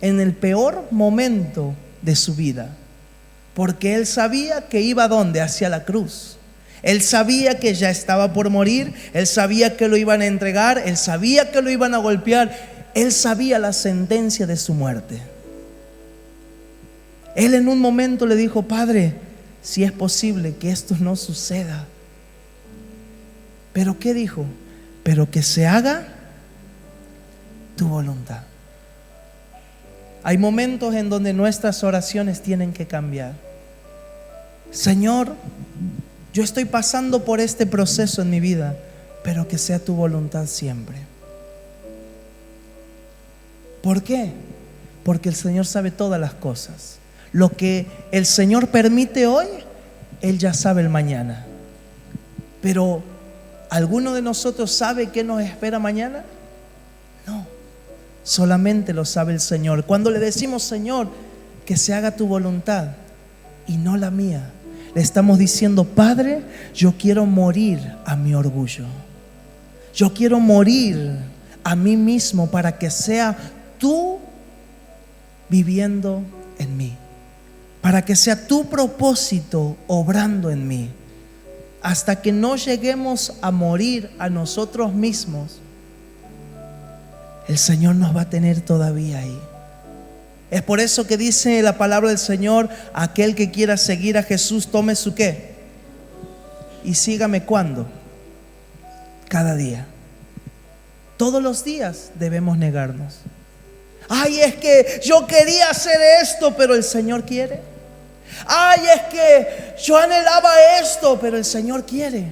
en el peor momento de su vida, porque Él sabía que iba ¿a dónde? Hacia la cruz. Él sabía que ya estaba por morir, Él sabía que lo iban a entregar, Él sabía que lo iban a golpear, Él sabía la sentencia de su muerte. Él en un momento le dijo: Padre, si es posible que esto no suceda. ¿Pero qué dijo? Pero que se haga tu voluntad. Hay momentos en donde nuestras oraciones tienen que cambiar. Señor, yo estoy pasando por este proceso en mi vida, pero que sea tu voluntad siempre. ¿Por qué? Porque el Señor sabe todas las cosas. Lo que el Señor permite hoy, Él ya sabe el mañana. Pero ¿alguno de nosotros sabe qué nos espera mañana? No, solamente lo sabe el Señor. Cuando le decimos: Señor, que se haga tu voluntad y no la mía, le estamos diciendo: Padre, yo quiero morir a mi orgullo. Yo quiero morir a mí mismo para que sea tú viviendo en mí, para que sea tu propósito obrando en mí. Hasta que no lleguemos a morir a nosotros mismos, el Señor nos va a tener todavía ahí. Es por eso que dice la palabra del Señor: aquel que quiera seguir a Jesús, tome su ¿qué? Y sígame. ¿Cuándo? Cada día. Todos los días debemos negarnos. Ay, es que yo quería hacer esto, pero el Señor quiere. Ay, es que yo anhelaba esto, pero el Señor quiere.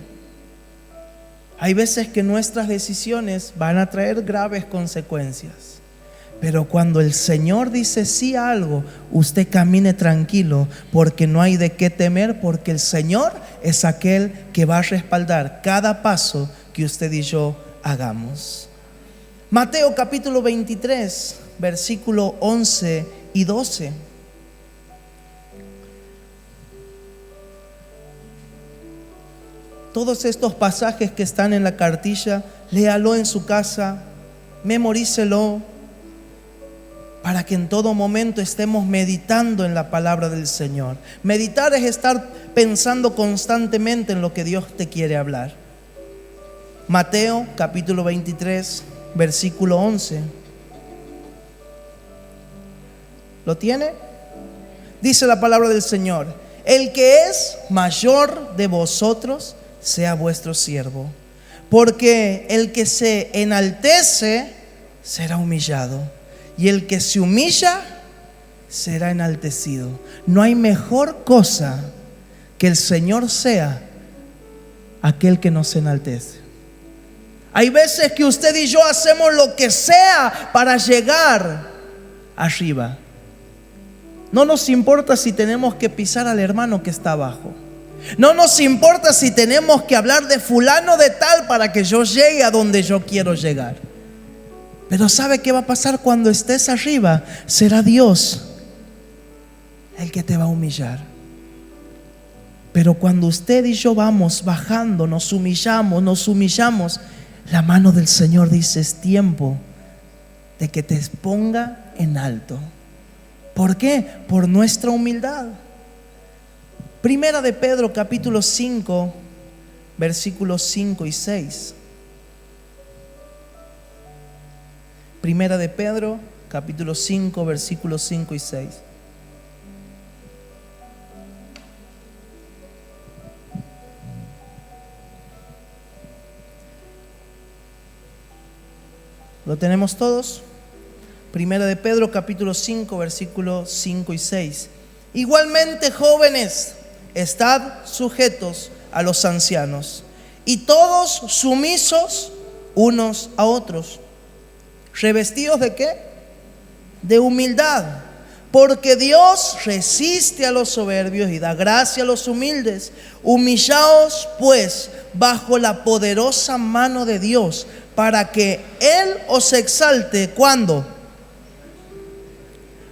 Hay veces que nuestras decisiones van a traer graves consecuencias, pero cuando el Señor dice sí a algo, usted camine tranquilo, porque no hay de qué temer, porque el Señor es aquel que va a respaldar cada paso que usted y yo hagamos. Mateo capítulo 23, versículo 11 y 12. Todos estos pasajes que están en la cartilla, léalo en su casa, memorícelo, para que en todo momento estemos meditando en la palabra del Señor. Meditar es estar pensando constantemente en lo que Dios te quiere hablar. Mateo capítulo 23, versículo 11. ¿Lo tiene? Dice la palabra del Señor: el que es mayor de vosotros sea vuestro siervo, porque el que se enaltece será humillado, y el que se humilla será enaltecido. No hay mejor cosa que el Señor sea aquel que nos enaltece. Hay veces que usted y yo hacemos lo que sea para llegar arriba. No nos importa si tenemos que pisar al hermano que está abajo. No nos importa si tenemos que hablar de fulano de tal para que yo llegue a donde yo quiero llegar. Pero ¿sabe qué va a pasar cuando estés arriba? Será Dios el que te va a humillar. Pero cuando usted y yo vamos bajando, nos humillamos, la mano del Señor dice: es tiempo de que te ponga en alto. ¿Por qué? Por nuestra humildad. Primera de Pedro capítulo 5, versículos 5 y 6. Primera de Pedro capítulo 5, versículos 5 y 6. ¿Lo tenemos todos? Primera de Pedro capítulo 5, versículos 5 y 6. Igualmente, jóvenes, estad sujetos a los ancianos, y todos sumisos unos a otros, revestidos ¿de qué? De humildad, porque Dios resiste a los soberbios y da gracia a los humildes. Humillaos pues bajo la poderosa mano de Dios, para que Él os exalte. ¿Cuándo?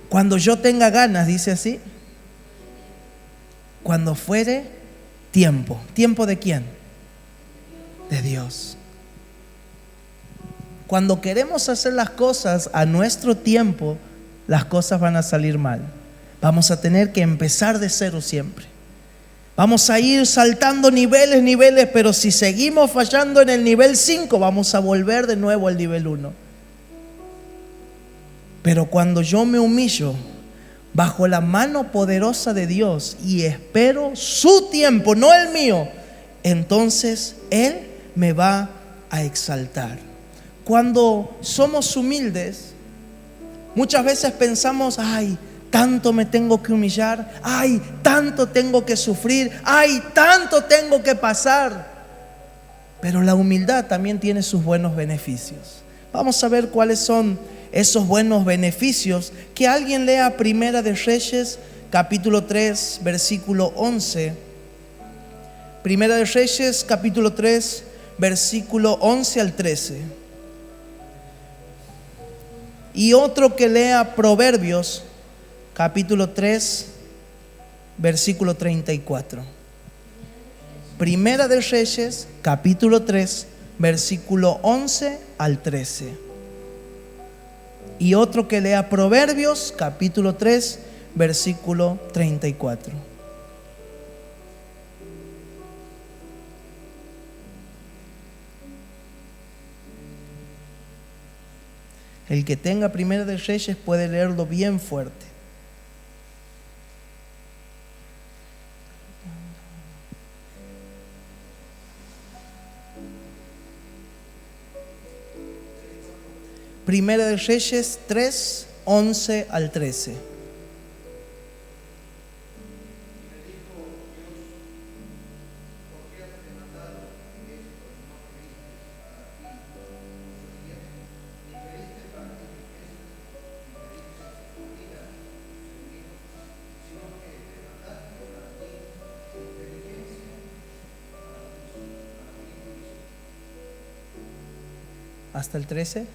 Cuando yo tenga ganas, dice así. Cuando fuere tiempo. ¿Tiempo de quién? De Dios. Cuando queremos hacer las cosas a nuestro tiempo, las cosas van a salir mal. Vamos a tener que empezar de cero siempre. Vamos a ir saltando niveles, pero si seguimos fallando en el nivel 5, vamos a volver de nuevo al nivel 1. Pero cuando yo me humillo bajo la mano poderosa de Dios y espero su tiempo, no el mío, entonces Él me va a exaltar. Cuando somos humildes, muchas veces pensamos: ay, tanto me tengo que humillar, ay, tanto tengo que sufrir, ay, tanto tengo que pasar. Pero la humildad también tiene sus buenos beneficios. Vamos a ver cuáles son esos buenos beneficios. Que alguien lea Primera de Reyes capítulo 3, versículo 11. Primera de Reyes capítulo 3, versículo 11 al 13. Y otro que lea Proverbios capítulo 3, versículo 34. Primera de Reyes capítulo 3, versículo 11 al 13. Y otro que lea Proverbios capítulo 3, versículo 34. El que tenga Primera de Reyes puede leerlo bien fuerte. Primera de Reyes 3, 11 al 13. Hasta el 13.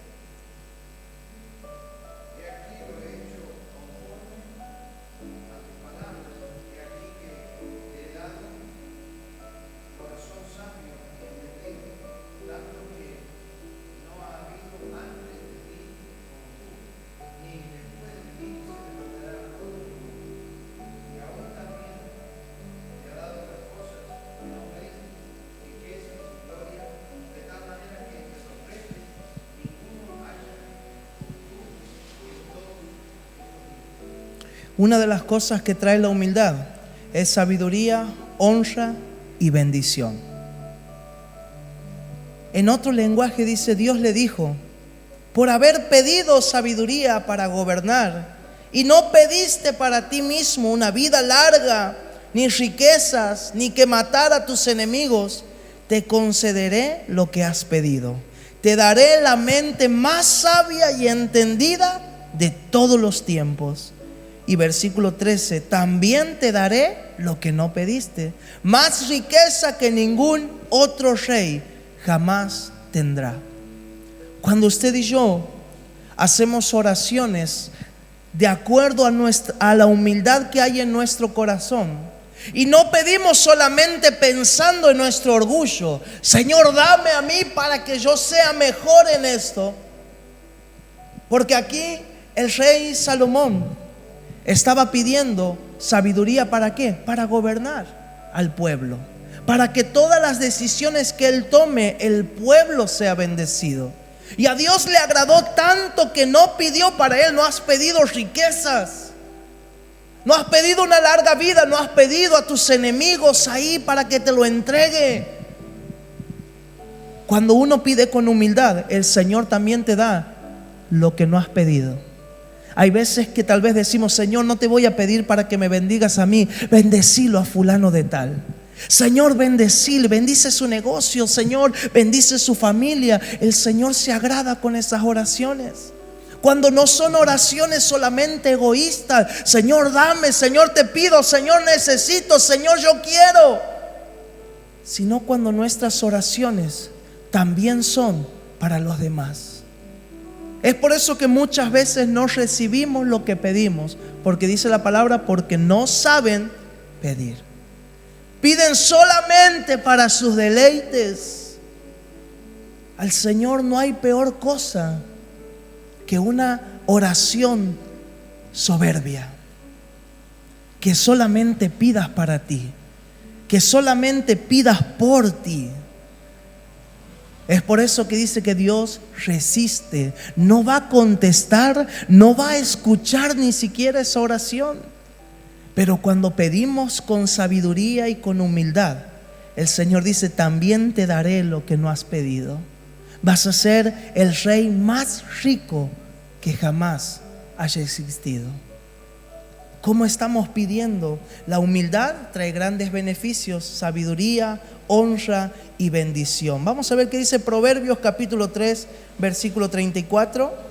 Una de las cosas que trae la humildad es sabiduría, honra y bendición. En otro lenguaje dice, Dios le dijo, por haber pedido sabiduría para gobernar y no pediste para ti mismo una vida larga, ni riquezas, ni que matar a tus enemigos, te concederé lo que has pedido. Te daré la mente más sabia y entendida de todos los tiempos. Y versículo 13, también te daré lo que no pediste, más riqueza que ningún otro rey jamás tendrá. Cuando usted y yo hacemos oraciones de acuerdo a la humildad que hay en nuestro corazón, y no pedimos solamente pensando en nuestro orgullo, Señor, dame a mí para que yo sea mejor en esto. Porque aquí el rey Salomón estaba pidiendo sabiduría, ¿para qué? Para gobernar al pueblo, para que todas las decisiones que él tome, el pueblo sea bendecido. Y a Dios le agradó tanto que no pidió para él, no has pedido riquezas, no has pedido una larga vida, no has pedido a tus enemigos ahí para que te lo entregue. Cuando uno pide con humildad, el Señor también te da lo que no has pedido. Hay veces que tal vez decimos, Señor, no te voy a pedir para que me bendigas a mí, bendecilo a fulano de tal. Señor, bendecile, bendice su negocio, Señor, bendice su familia. El Señor se agrada con esas oraciones. Cuando no son oraciones solamente egoístas, Señor, dame, Señor, te pido, Señor, necesito, Señor, yo quiero. Sino cuando nuestras oraciones también son para los demás. Es por eso que muchas veces no recibimos lo que pedimos, porque dice la palabra, porque no saben pedir. Piden solamente para sus deleites. Al Señor no hay peor cosa que una oración soberbia, que solamente pidas para ti, que solamente pidas por ti. Es por eso que dice que Dios resiste, no va a contestar, no va a escuchar ni siquiera esa oración. Pero cuando pedimos con sabiduría y con humildad, el Señor dice, también te daré lo que no has pedido. Vas a ser el rey más rico que jamás haya existido. ¿Cómo estamos pidiendo? La humildad trae grandes beneficios, sabiduría, honra y bendición. Vamos a ver qué dice Proverbios capítulo 3, versículo 34.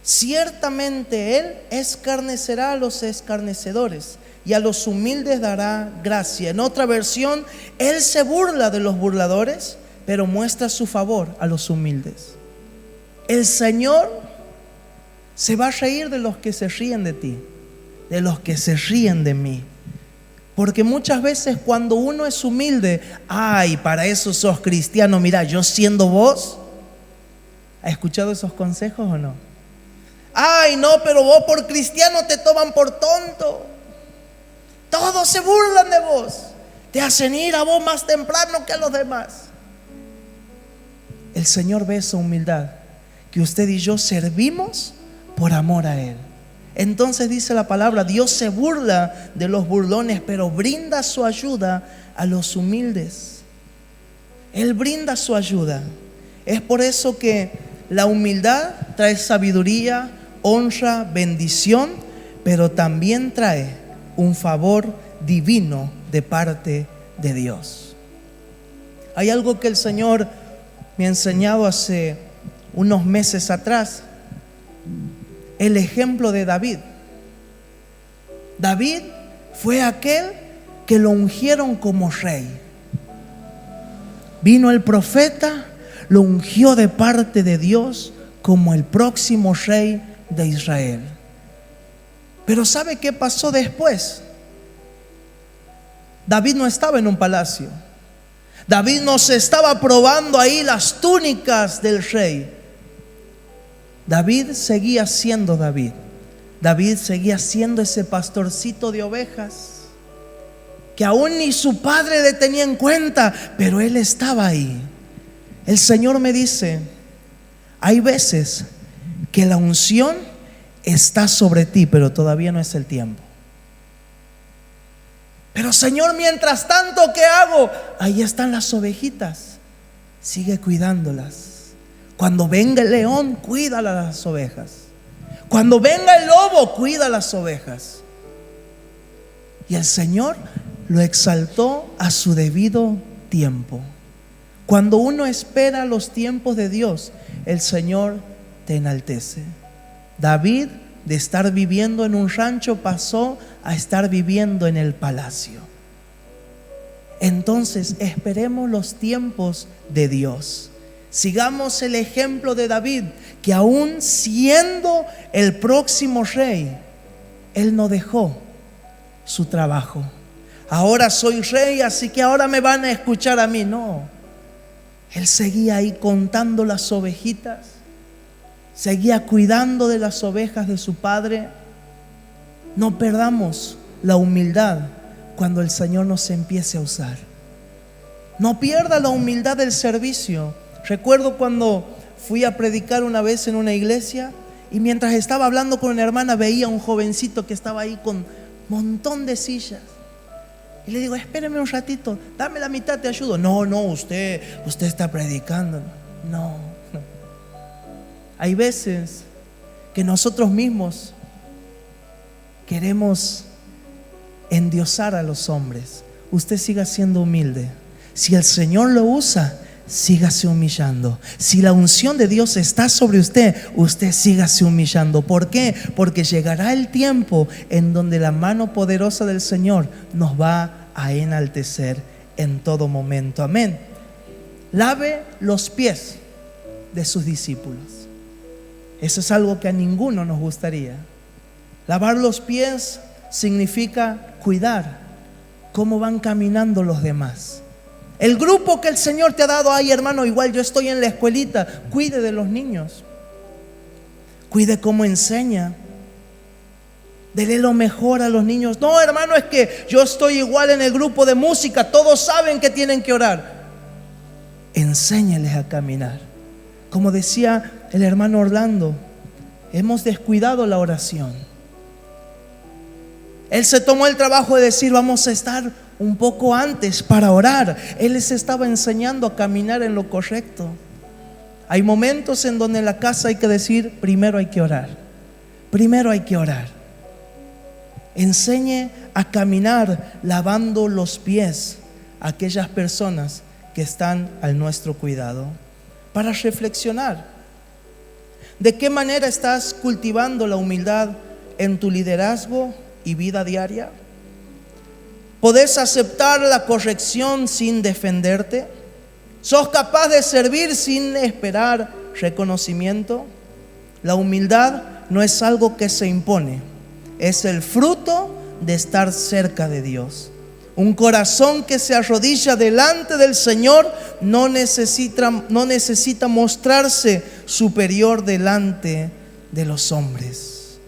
Ciertamente Él escarnecerá a los escarnecedores y a los humildes dará gracia. En otra versión, Él se burla de los burladores, pero muestra su favor a los humildes. El Señor se va a reír de los que se ríen de ti, de los que se ríen de mí. Porque muchas veces cuando uno es humilde, ay, para eso sos cristiano, mira, yo siendo vos. ¿Has escuchado esos consejos o no? Ay, no, pero vos por cristiano te toman por tonto. Todos se burlan de vos. Te hacen ir a vos más temprano que a los demás. El Señor ve esa humildad, que usted y yo servimos por amor a Él. Entonces dice la palabra, Dios se burla de los burlones, pero brinda su ayuda a los humildes. Él brinda su ayuda. Es por eso que la humildad trae sabiduría, honra, bendición, pero también trae un favor divino de parte de Dios. Hay algo que el Señor me ha enseñado hace unos meses atrás. El ejemplo de David. David fue aquel que lo ungieron como rey. Vino el profeta, lo ungió de parte de Dios como el próximo rey de Israel. Pero ¿sabe qué pasó después? David no estaba en un palacio. David no se estaba probando ahí las túnicas del rey. David seguía siendo David. David seguía siendo ese pastorcito de ovejas que aún ni su padre le tenía en cuenta, pero él estaba ahí. El Señor me dice, hay veces que la unción está sobre ti, pero todavía no es el tiempo. Pero Señor, mientras tanto, ¿qué hago? Ahí están las ovejitas, sigue cuidándolas. Cuando venga el león, cuida las ovejas. Cuando venga el lobo, cuida las ovejas. Y el Señor lo exaltó a su debido tiempo. Cuando uno espera los tiempos de Dios, el Señor te enaltece. David, de estar viviendo en un rancho, pasó a estar viviendo en el palacio. Entonces, esperemos los tiempos de Dios. Sigamos el ejemplo de David, que aún siendo el próximo rey, él no dejó su trabajo. Ahora soy rey, así que ahora me van a escuchar a mí. No, él seguía ahí contando las ovejitas, seguía cuidando de las ovejas de su padre. No perdamos la humildad cuando el Señor nos empiece a usar. No pierda la humildad del servicio. Recuerdo cuando fui a predicar una vez en una iglesia, y mientras estaba hablando con una hermana, veía a un jovencito que estaba ahí con un montón de sillas. Y le digo, espéreme un ratito, dame la mitad, te ayudo. No, usted está predicando. No. Hay veces que nosotros mismos queremos endiosar a los hombres. Usted siga siendo humilde. Si el Señor lo usa, sígase humillando. Si la unción de Dios está sobre usted, usted sígase humillando. ¿Por qué? Porque llegará el tiempo en donde la mano poderosa del Señor nos va a enaltecer en todo momento. Amén. Lave los pies de sus discípulos. Eso es algo que a ninguno nos gustaría. Lavar los pies significa cuidar cómo van caminando los demás. El grupo que el Señor te ha dado, ay hermano, igual yo estoy en la escuelita, cuide de los niños, cuide cómo enseña, dele lo mejor a los niños. No hermano, es que yo estoy igual en el grupo de música, todos saben que tienen que orar. Enséñales a caminar. Como decía el hermano Orlando, hemos descuidado la oración. Él se tomó el trabajo de decir, vamos a estar un poco antes para orar. Él les estaba enseñando a caminar en lo correcto. Hay momentos en donde en la casa hay que decir, primero hay que orar. Primero hay que orar. Enseñe a caminar lavando los pies a aquellas personas que están al nuestro cuidado. Para reflexionar, ¿de qué manera estás cultivando la humildad en tu liderazgo y vida diaria? ¿Podés aceptar la corrección sin defenderte? ¿Sos capaz de servir sin esperar reconocimiento? La humildad no es algo que se impone, es el fruto de estar cerca de Dios. Un corazón que se arrodilla delante del Señor no necesita mostrarse superior delante de los hombres.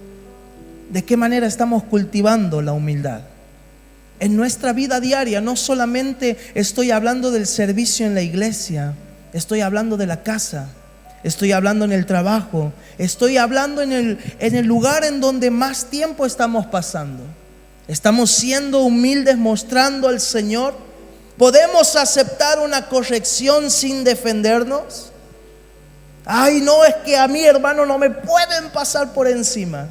¿De qué manera estamos cultivando la humildad? En nuestra vida diaria, no solamente estoy hablando del servicio en la iglesia, estoy hablando de la casa, estoy hablando en el trabajo, estoy hablando en el lugar en donde más tiempo estamos pasando. ¿Estamos siendo humildes mostrando al Señor? ¿Podemos aceptar una corrección sin defendernos? Ay, no, es que a mí, hermano, no me pueden pasar por encima.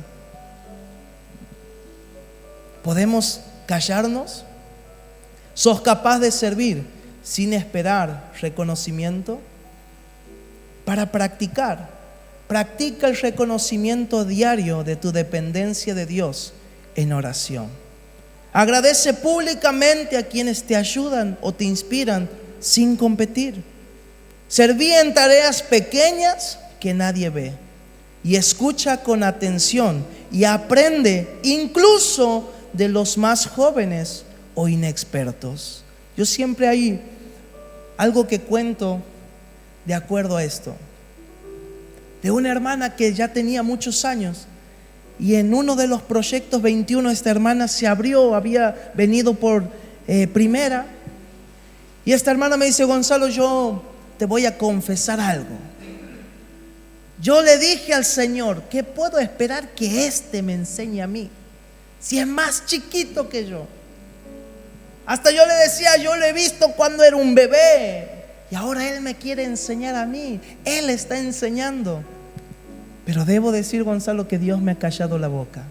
¿Podemos callarnos? ¿Sos capaz de servir sin esperar reconocimiento? Para practica el reconocimiento diario de tu dependencia de Dios en oración. Agradece públicamente a quienes te ayudan o te inspiran sin competir. Serví en tareas pequeñas que nadie ve y escucha con atención y aprende incluso de los más jóvenes o inexpertos. Yo siempre hay algo que cuento de acuerdo a esto, de una hermana que ya tenía muchos años, y en uno de los proyectos 21 esta hermana se abrió, había venido por primera. Y esta hermana me dice: Gonzalo, yo te voy a confesar algo. Yo le dije al Señor: ¿qué puedo esperar que este me enseñe a mí? Si es más chiquito que yo. Hasta yo le decía: yo lo he visto cuando era un bebé, y ahora Él me quiere enseñar a mí. Él está enseñando. Pero debo decir, Gonzalo, que Dios me ha callado la boca.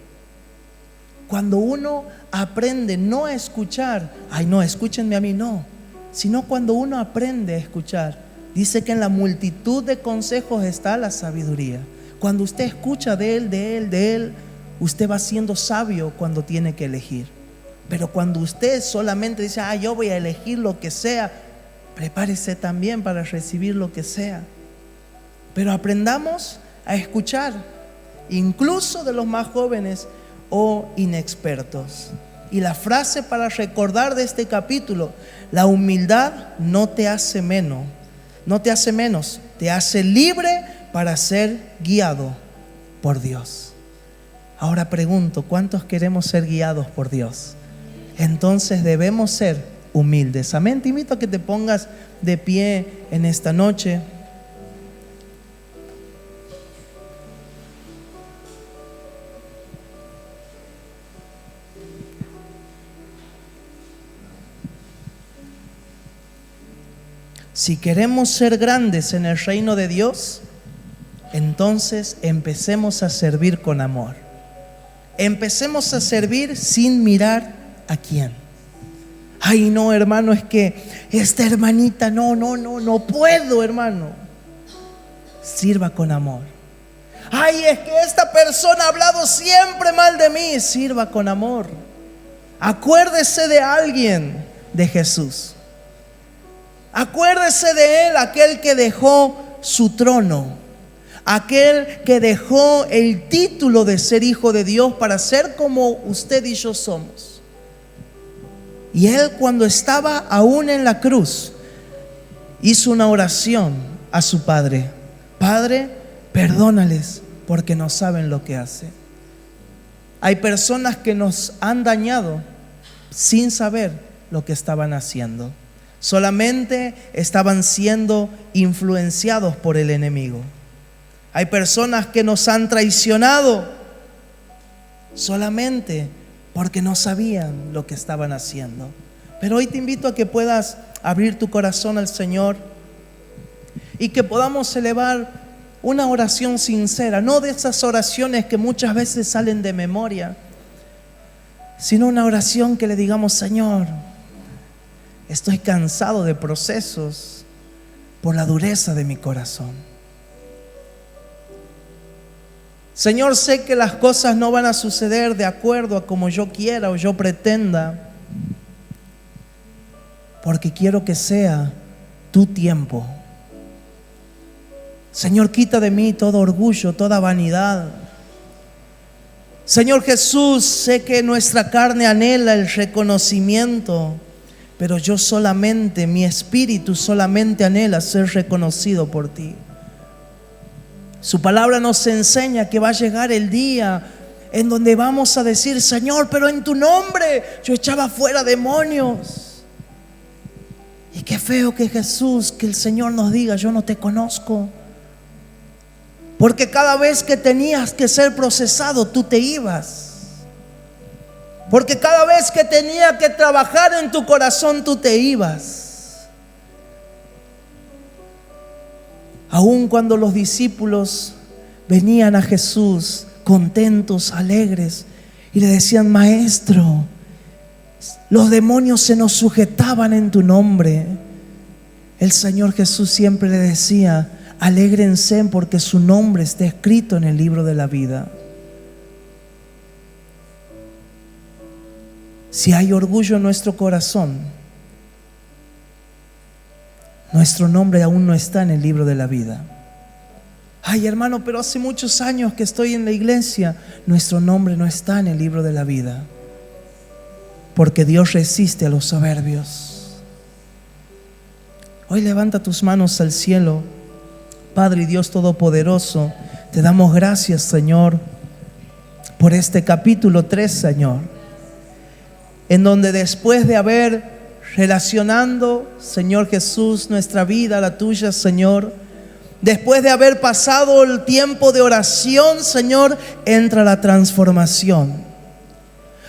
Cuando uno aprende no a escuchar, ay no, escúchenme a mí, no, sino cuando uno aprende a escuchar, dice que en la multitud de consejos está la sabiduría. Cuando usted escucha de Él, usted va siendo sabio cuando tiene que elegir. Pero cuando usted solamente dice: yo voy a elegir lo que sea, prepárese también para recibir lo que sea. Pero aprendamos a escuchar, incluso de los más jóvenes o inexpertos. Y la frase para recordar de este capítulo: la humildad no te hace menos, te hace libre para ser guiado por Dios. Ahora pregunto: ¿cuántos queremos ser guiados por Dios? Entonces debemos ser humildes. Amén. Te invito a que te pongas de pie en esta noche. Si queremos ser grandes en el reino de Dios, entonces empecemos a servir con amor. Empecemos a servir sin mirar a quién. Ay, no, hermano, es que esta hermanita, no puedo, hermano. Sirva con amor. Ay, es que esta persona ha hablado siempre mal de mí. Sirva con amor. Acuérdese de alguien, de Jesús. Acuérdese de Él, aquel que dejó su trono, aquel que dejó el título de ser hijo de Dios para ser como usted y yo somos. Y Él, cuando estaba aún en la cruz, hizo una oración a su Padre: Padre, perdónales porque no saben lo que hacen. Hay personas que nos han dañado sin saber lo que estaban haciendo. Solamente estaban siendo influenciados por el enemigo. Hay personas que nos han traicionado solamente porque no sabían lo que estaban haciendo. Pero hoy te invito a que puedas abrir tu corazón al Señor y que podamos elevar una oración sincera, no de esas oraciones que muchas veces salen de memoria, sino una oración que le digamos: Señor, estoy cansado de procesos por la dureza de mi corazón. Señor, sé que las cosas no van a suceder de acuerdo a como yo quiera o yo pretenda, porque quiero que sea tu tiempo. Señor, quita de mí todo orgullo, toda vanidad. Señor Jesús, sé que nuestra carne anhela el reconocimiento, pero yo solamente, mi espíritu solamente anhela ser reconocido por ti. Su palabra nos enseña que va a llegar el día en donde vamos a decir: Señor, pero en tu nombre yo echaba fuera demonios. Y qué feo que Jesús, que el Señor nos diga: yo no te conozco. Porque cada vez que tenías que ser procesado, tú te ibas. Porque cada vez que tenía que trabajar en tu corazón, tú te ibas. Aun cuando los discípulos venían a Jesús contentos, alegres, y le decían: Maestro, los demonios se nos sujetaban en tu nombre, el Señor Jesús siempre le decía: alégrense porque su nombre está escrito en el libro de la vida. Si hay orgullo en nuestro corazón, nuestro nombre aún no está en el libro de la vida. Ay, hermano, pero hace muchos años que estoy en la iglesia. Nuestro nombre no está en el libro de la vida, porque Dios resiste a los soberbios. Hoy levanta tus manos al cielo. Padre y Dios Todopoderoso, te damos gracias, Señor, por este capítulo 3, Señor. en donde después de haber relacionando, Señor Jesús, nuestra vida, la tuya, Señor, después de haber pasado el tiempo de oración, Señor, entra la transformación.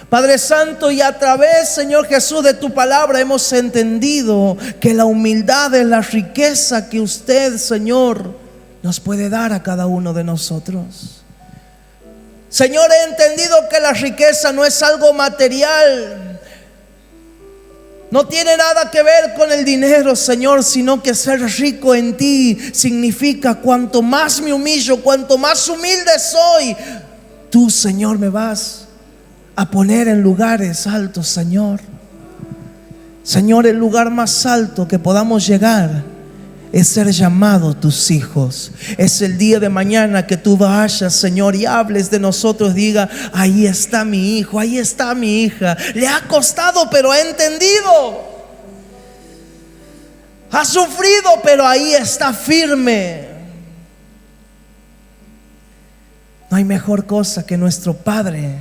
Padre Santo, y a través, Señor Jesús, de tu palabra hemos entendido que la humildad es la riqueza que usted, Señor, nos puede dar a cada uno de nosotros. Señor, he entendido que la riqueza no es algo material. No tiene nada que ver con el dinero, Señor, sino que ser rico en ti significa cuanto más me humillo, cuanto más humilde soy, tú, Señor, me vas a poner en lugares altos, Señor. Señor, el lugar más alto que podamos llegar es ser llamados tus hijos. Es el día de mañana que tú vayas, Señor, y hables de nosotros. Diga: ahí está mi hijo, ahí está mi hija. Le ha costado, pero ha entendido. Ha sufrido, pero ahí está firme. No hay mejor cosa que nuestro Padre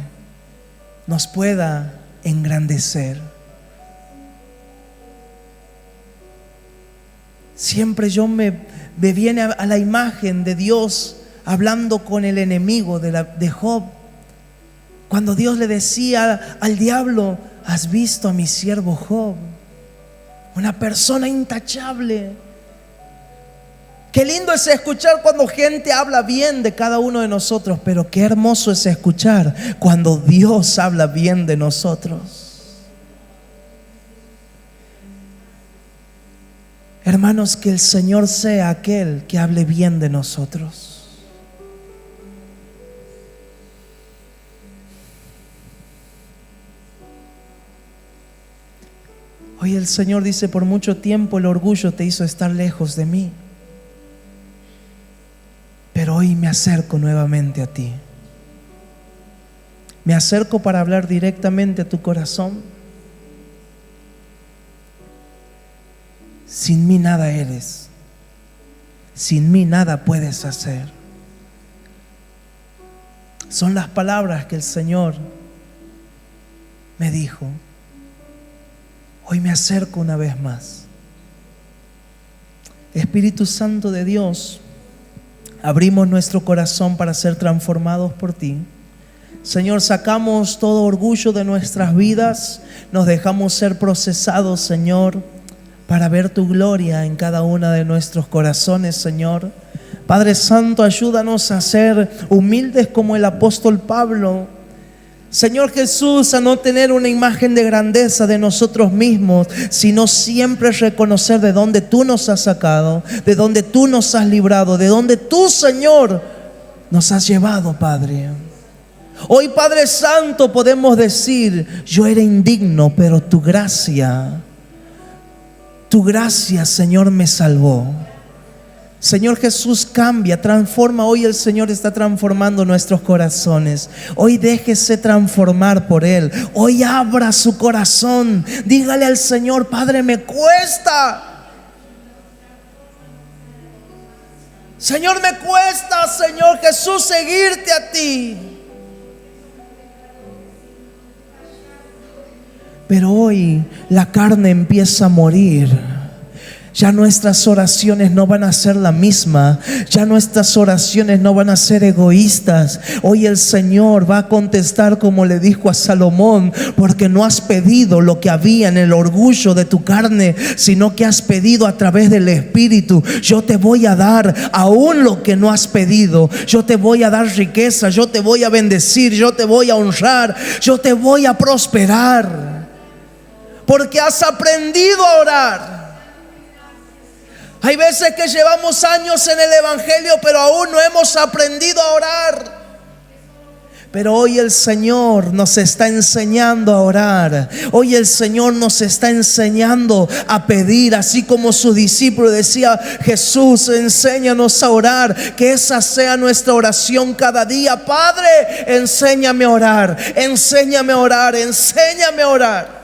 nos pueda engrandecer. Siempre yo me viene a la imagen de Dios hablando con el enemigo de Job. Cuando Dios le decía al diablo: ¿has visto a mi siervo Job? Una persona intachable. Qué lindo es escuchar cuando gente habla bien de cada uno de nosotros, pero qué hermoso es escuchar cuando Dios habla bien de nosotros. Hermanos, que el Señor sea aquel que hable bien de nosotros. Hoy el Señor dice: por mucho tiempo el orgullo te hizo estar lejos de mí, pero hoy me acerco nuevamente a ti. Me acerco para hablar directamente a tu corazón. Sin mí nada eres. Sin mí nada puedes hacer. Son las palabras que el Señor me dijo. Hoy me acerco una vez más. Espíritu Santo de Dios, abrimos nuestro corazón para ser transformados por ti. Señor, sacamos todo orgullo de nuestras vidas. Nos dejamos ser procesados, Señor, para ver tu gloria en cada uno de nuestros corazones, Señor. Padre Santo, ayúdanos a ser humildes como el apóstol Pablo. Señor Jesús, a no tener una imagen de grandeza de nosotros mismos, sino siempre reconocer de dónde tú nos has sacado, de dónde tú nos has librado, de dónde tú, Señor, nos has llevado, Padre. Hoy, Padre Santo, podemos decir: yo era indigno, pero tu gracia, Señor, me salvó. Señor Jesús, cambia, transforma. Hoy el Señor está transformando nuestros corazones. Hoy déjese transformar por Él. Hoy abra su corazón. Dígale al Señor: Padre, me cuesta. Señor, me cuesta, Señor Jesús, seguirte a ti. Pero hoy la carne empieza a morir. Ya nuestras oraciones no van a ser la misma. Ya nuestras oraciones no van a ser egoístas. Hoy el Señor va a contestar como le dijo a Salomón: porque no has pedido lo que había en el orgullo de tu carne, sino que has pedido a través del Espíritu. Yo te voy a dar aún lo que no has pedido. Yo te voy a dar riqueza. Yo te voy a bendecir. Yo te voy a honrar. Yo te voy a prosperar. Porque has aprendido a orar. Hay veces que llevamos años en el Evangelio, pero aún no hemos aprendido a orar. Pero hoy el Señor nos está enseñando a orar. Hoy el Señor nos está enseñando a pedir. Así como su discípulo decía: Jesús, enséñanos a orar. Que esa sea nuestra oración cada día. Padre, enséñame a orar. Enséñame a orar. Enséñame a orar.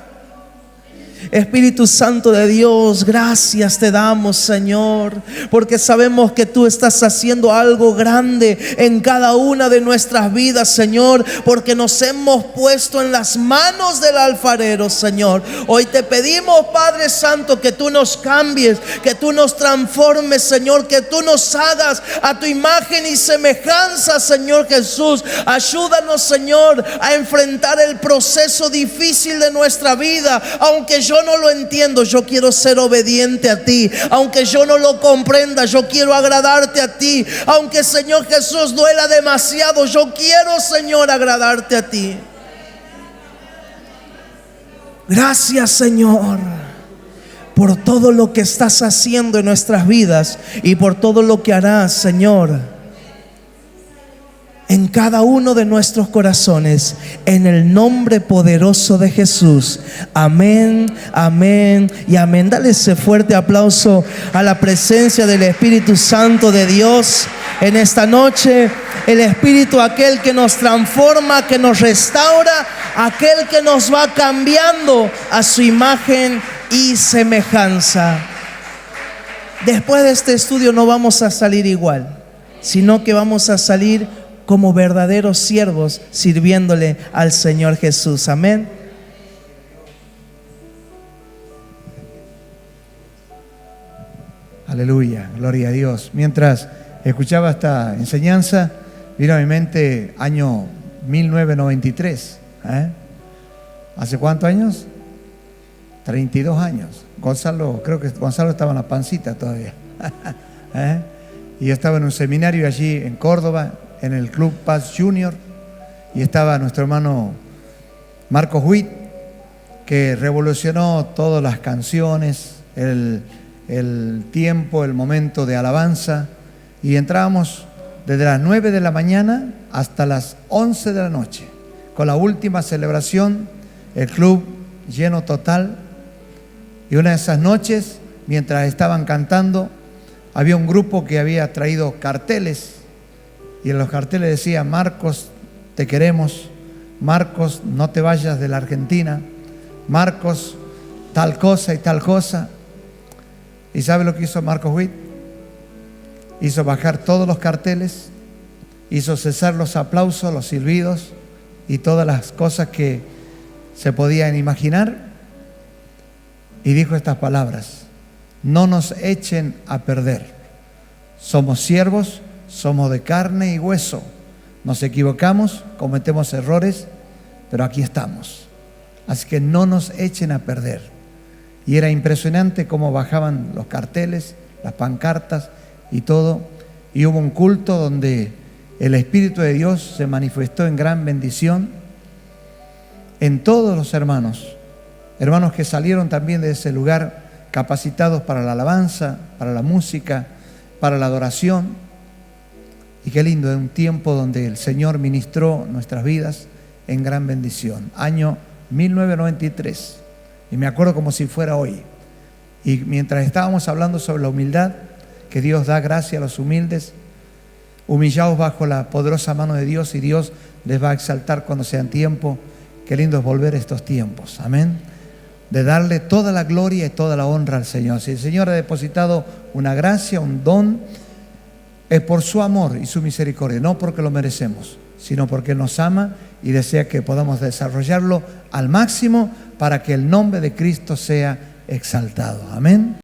Espíritu Santo de Dios, gracias te damos, Señor, porque sabemos que tú estás haciendo algo grande en cada una de nuestras vidas, Señor, porque nos hemos puesto en las manos del alfarero, Señor. Hoy te pedimos, Padre Santo, que tú nos cambies, que tú nos transformes, Señor, que tú nos hagas a tu imagen y semejanza, Señor Jesús. Ayúdanos, Señor, a enfrentar el proceso difícil de nuestra vida. Aunque yo no lo entiendo, yo quiero ser obediente a ti. Aunque yo no lo comprenda, yo quiero agradarte a ti. Aunque, Señor Jesús, duela demasiado, yo quiero, Señor, agradarte a ti. Gracias, Señor, por todo lo que estás haciendo en nuestras vidas y por todo lo que harás, Señor, en cada uno de nuestros corazones, en el nombre poderoso de Jesús. Amén, amén y amén. Dale ese fuerte aplauso a la presencia del Espíritu Santo de Dios en esta noche. El Espíritu, aquel que nos transforma, que nos restaura, aquel que nos va cambiando a su imagen y semejanza. Después de este estudio no vamos a salir igual, sino que vamos a salir como verdaderos siervos sirviéndole al Señor Jesús. Amén. Aleluya, gloria a Dios. Mientras escuchaba esta enseñanza, vino a mi mente año 1993. ¿Hace cuántos años? 32 años. Gonzalo, creo que Gonzalo estaba en la pancita todavía. Y yo estaba en un seminario allí en Córdoba, en el Club Paz Junior, y estaba nuestro hermano Marcos Witt, que revolucionó todas las canciones, el tiempo, el momento de alabanza, y entrábamos desde las 9 de la mañana hasta las 11 de la noche, con la última celebración, el club lleno total. Y una de esas noches, mientras estaban cantando, había un grupo que había traído carteles, y en los carteles decía: Marcos, te queremos. Marcos, no te vayas de la Argentina. Marcos, tal cosa y tal cosa. ¿Y sabe lo que hizo Marcos Witt? Hizo bajar todos los carteles, hizo cesar los aplausos, los silbidos y todas las cosas que se podían imaginar, y dijo estas palabras: no nos echen a perder. Somos siervos, somos de carne y hueso. Nos equivocamos, cometemos errores, pero aquí estamos. Así que no nos echen a perder. Y era impresionante cómo bajaban los carteles, las pancartas y todo. Y hubo un culto donde el Espíritu de Dios se manifestó en gran bendición en todos los hermanos. Hermanos que salieron también de ese lugar capacitados para la alabanza, para la música, para la adoración. Y qué lindo, en un tiempo donde el Señor ministró nuestras vidas en gran bendición. Año 1993. Y me acuerdo como si fuera hoy. Y mientras estábamos hablando sobre la humildad, que Dios da gracia a los humildes, humillados bajo la poderosa mano de Dios, y Dios les va a exaltar cuando sean tiempo. Qué lindo es volver a estos tiempos. Amén. De darle toda la gloria y toda la honra al Señor. Si el Señor ha depositado una gracia, un don, es por su amor y su misericordia, no porque lo merecemos, sino porque nos ama y desea que podamos desarrollarlo al máximo para que el nombre de Cristo sea exaltado. Amén.